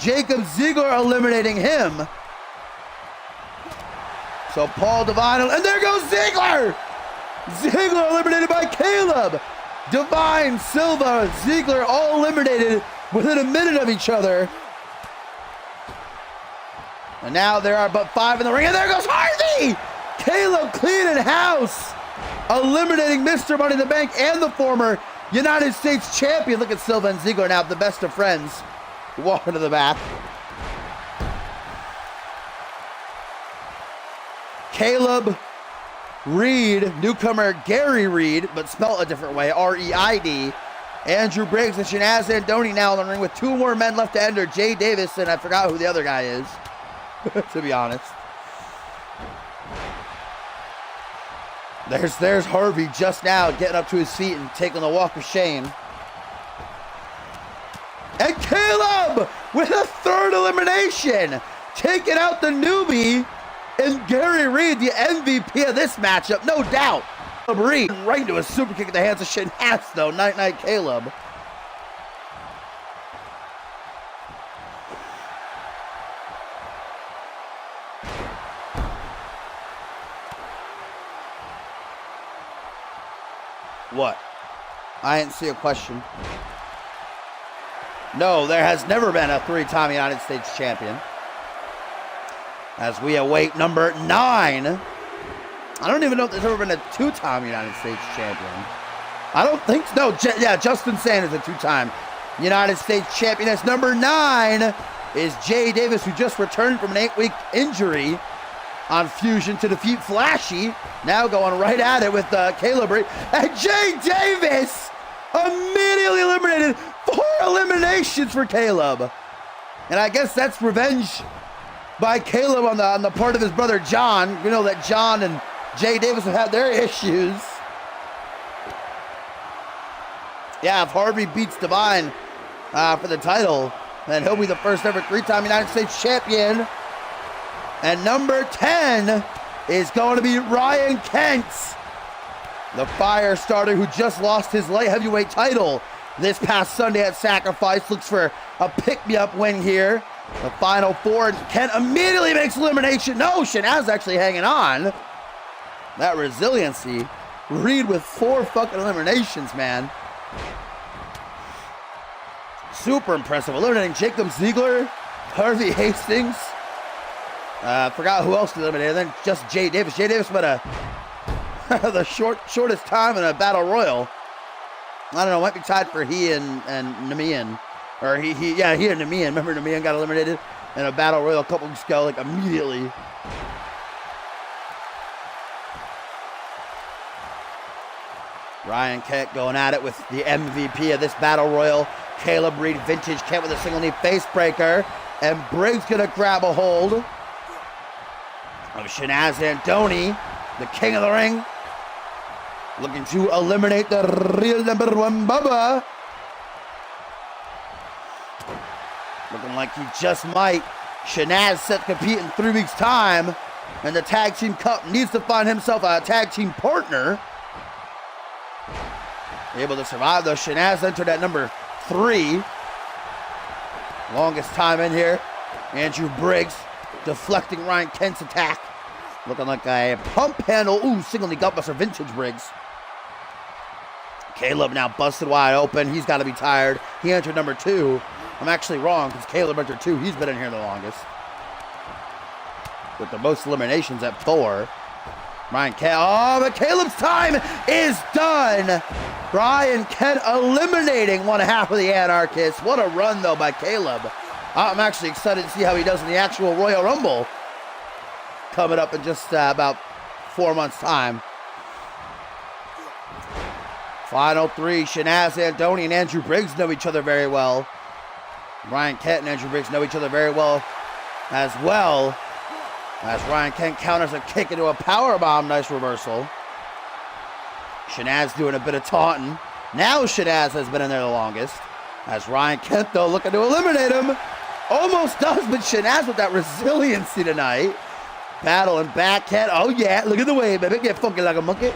Jacob Ziegler eliminating him. So Paul Devine, and there goes Ziegler! Ziegler eliminated by Caleb. Devine, Silva, Ziegler all eliminated within a minute of each other. And now there are but 5 in the ring, and there goes Harvey! Caleb cleaning house, eliminating Mr. Money in the Bank and the former United States Champion. Look at Silva and Ziegler now, the best of friends, walking to the back. Caleb Reed, newcomer Gary Reed, but spelled a different way, R-E-I-D. Andrew Briggs and Shanaz Andoni now in the ring with 2 more men left to enter, Jay Davis, and I forgot who the other guy is, to be honest. There's Harvey just now getting up to his feet and taking the walk of shame. And Caleb with a 3rd elimination, taking out the newbie and Gary Reed, the MVP of this matchup, no doubt. Caleb Reed right into a super kick at the hands of Shanaz, though. Night, Caleb. What? I didn't see a question. No, there has never been a 3-time United States champion. As we await number 9. I don't even know if there's ever been a 2-time United States champion. I don't think so. No, yeah, Justin Sanders, a 2-time United States champion. That's number 9 is Jay Davis, who just returned from an 8-week injury on Fusion to defeat Flashy. Now going right at it with Caleb Reed. And Jay Davis immediately eliminated. 4 eliminations for Caleb. And I guess that's revenge by Caleb on the part of his brother John. We know that John and Jay Davis have had their issues. Yeah, if Harvey beats Devine for the title, then he'll be the first ever 3-time United States champion. And number 10 is going to be Ryan Kent, the fire starter who just lost his light heavyweight title this past Sunday at Sacrifice. Looks for a pick-me-up win here. The final 4. Kent immediately makes elimination. No, Shanaz actually hanging on. That resiliency. Reed with 4 fucking eliminations, man. Super impressive. Eliminating Jacob Ziegler, Harvey Hastings. Forgot who else to eliminate. And then just Jay Davis. Jay Davis went the shortest time in a battle royal. I don't know. Might be tied for he and Damian. Or he and Damian. Remember Damian got eliminated in a battle royal a couple weeks ago, like immediately. Ryan Kent going at it with the MVP of this battle royal, Caleb Reed. Vintage Kent with a single knee face breaker. And Briggs gonna grab a hold of Shanaz Andoni, the king of the ring. Looking to eliminate the real number 1 Bubba. Looking like he just might. Shanaz set to compete in 3 weeks' time. And the Tag Team Cup needs to find himself a tag team partner. Able to survive, though. Shanaz entered at number 3. Longest time in here. Andrew Briggs deflecting Ryan Kent's attack. Looking like a pump handle. Ooh, single knee gutbuster, vintage Briggs. Caleb now busted wide open. He's got to be tired. He entered number 2. I'm actually wrong because Caleb entered 2. He's been in here the longest. With the most eliminations at 4. Ryan Kent. Oh, but Caleb's time is done. Ryan Kent eliminating one half of the Anarchists. What a run, though, by Caleb. I'm actually excited to see how he does in the actual Royal Rumble. Coming up in just about 4 months' time. Final 3, Shanaz Andoni and Andrew Briggs know each other very well. Ryan Kent and Andrew Briggs know each other very well. As Ryan Kent counters a kick into a powerbomb. Nice reversal. Shanaz doing a bit of taunting. Now Shanaz has been in there the longest. As Ryan Kent, though, looking to eliminate him. Almost does, but Shanaz with that resiliency tonight. Battling back, Kent. Oh, yeah. Look at the way, baby. Get funky like a monkey.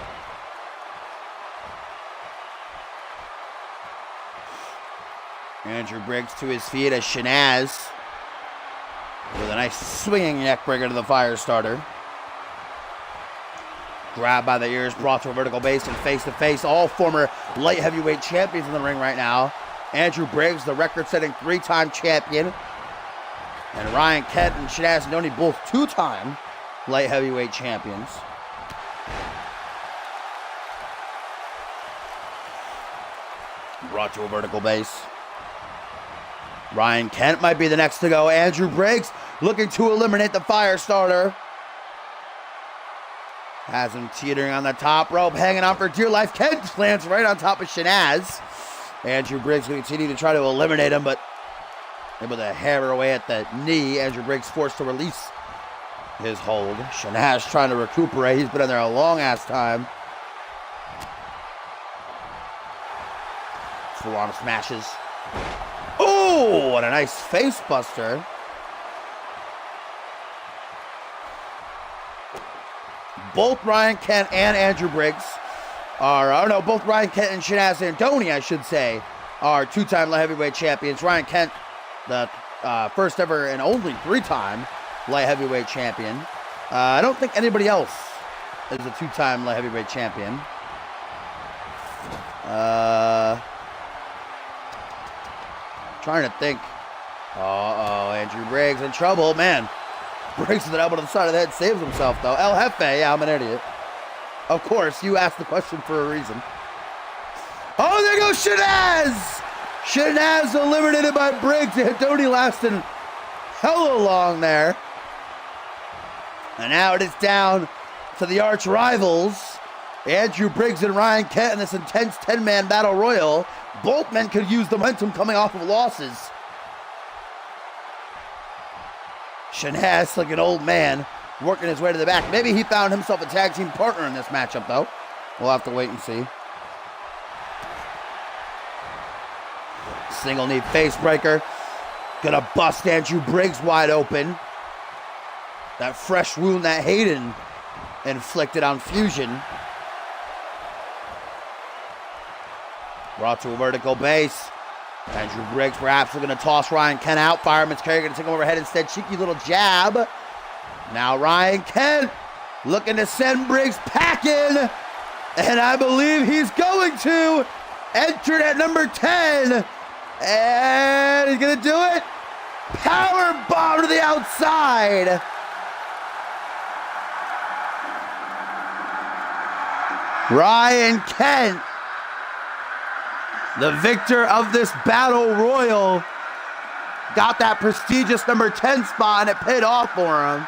Andrew Briggs to his feet as Shanaz with a nice swinging neck breaker to the Firestarter. Grabbed by the ears, brought to a vertical base and face-to-face. All former light heavyweight champions in the ring right now. Andrew Briggs, the record-setting 3-time champion. And Ryan Kent and Shanaz Andoni, both 2-time light heavyweight champions. Brought to a vertical base. Ryan Kent might be the next to go. Andrew Briggs looking to eliminate the Firestarter. Has him teetering on the top rope, hanging on for dear life. Kent lands right on top of Shanaz. Andrew Briggs will continue to try to eliminate him, but able to hammer away at the knee. Andrew Briggs forced to release his hold. Shanaz trying to recuperate. He's been in there a long-ass time. Forearm smashes. Oh, what a nice face buster. Both Ryan Kent and Andrew Briggs both Ryan Kent and Shanaz Andoni, I should say, are 2-time light heavyweight champions. Ryan Kent, the first ever and only 3-time light heavyweight champion. I don't think anybody else is a 2-time light heavyweight champion. Trying to think. Andrew Briggs in trouble. Man, Briggs with an elbow to the side of the head saves himself, though. El Jefe, yeah, I'm an idiot. Of course, you asked the question for a reason. Oh, there goes Shanaz! Shanaz eliminated by Briggs. Andoni lasting hella long there. And now it is down to the arch rivals, Andrew Briggs and Ryan Kent, in this intense 10-man battle royal. Both men could use the momentum coming off of losses. Shanaz, like an old man, working his way to the back. Maybe he found himself a tag team partner in this matchup, though. We'll have to wait and see. Single knee face breaker. Gonna bust Andrew Briggs wide open. That fresh wound that Hayden inflicted on Fusion. Brought to a vertical base. Andrew Briggs perhaps looking to toss Ryan Kent out. Fireman's carry going to take him overhead instead. Cheeky little jab. Now Ryan Kent looking to send Briggs packing. And I believe he's going to. Entered at number 10. And he's going to do it. Power bomb to the outside. Ryan Kent, the victor of this battle royal, got that prestigious number 10 spot, and it paid off for him.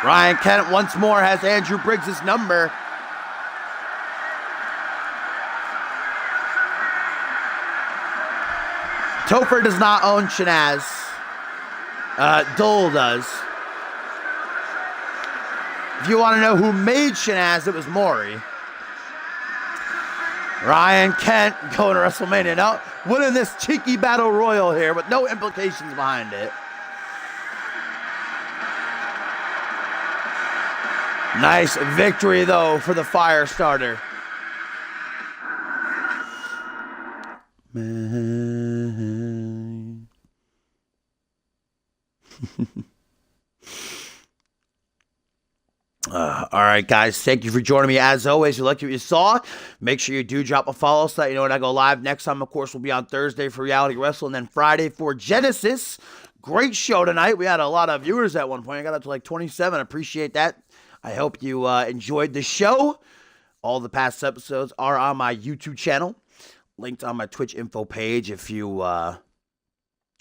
Ryan Kent once more has Andrew Briggs' number. Topher does not own Shanaz. Dole does. If you want to know who made Shanaz, it was Maury. Ryan Kent going to WrestleMania. Now, winning this cheeky battle royal here with no implications behind it. Nice victory, though, for the Firestarter. Man. All right, guys. Thank you for joining me. As always, if you liked what you saw, make sure you do drop a follow so that you know when I go live. Next time, of course, will be on Thursday for Reality Wrestling, and then Friday for Genesis. Great show tonight. We had a lot of viewers at one point. I got up to like 27. Appreciate that. I hope you enjoyed the show. All the past episodes are on my YouTube channel, linked on my Twitch info page if you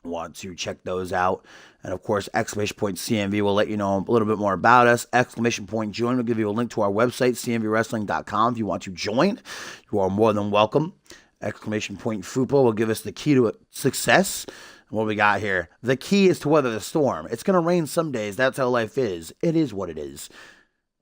want to check those out. And of course, !CMV will let you know a little bit more about us. !Join will give you a link to our website, cmvwrestling.com. If you want to join, you are more than welcome. !Fupo will give us the key to success. And what we got here? The key is to weather the storm. It's going to rain some days. That's how life is. It is what it is.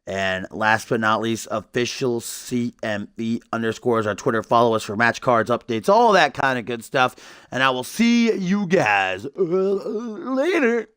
And last but not least, official CMV _ our Twitter. Follow us for match cards, updates, all that kind of good stuff. And I will see you guys later.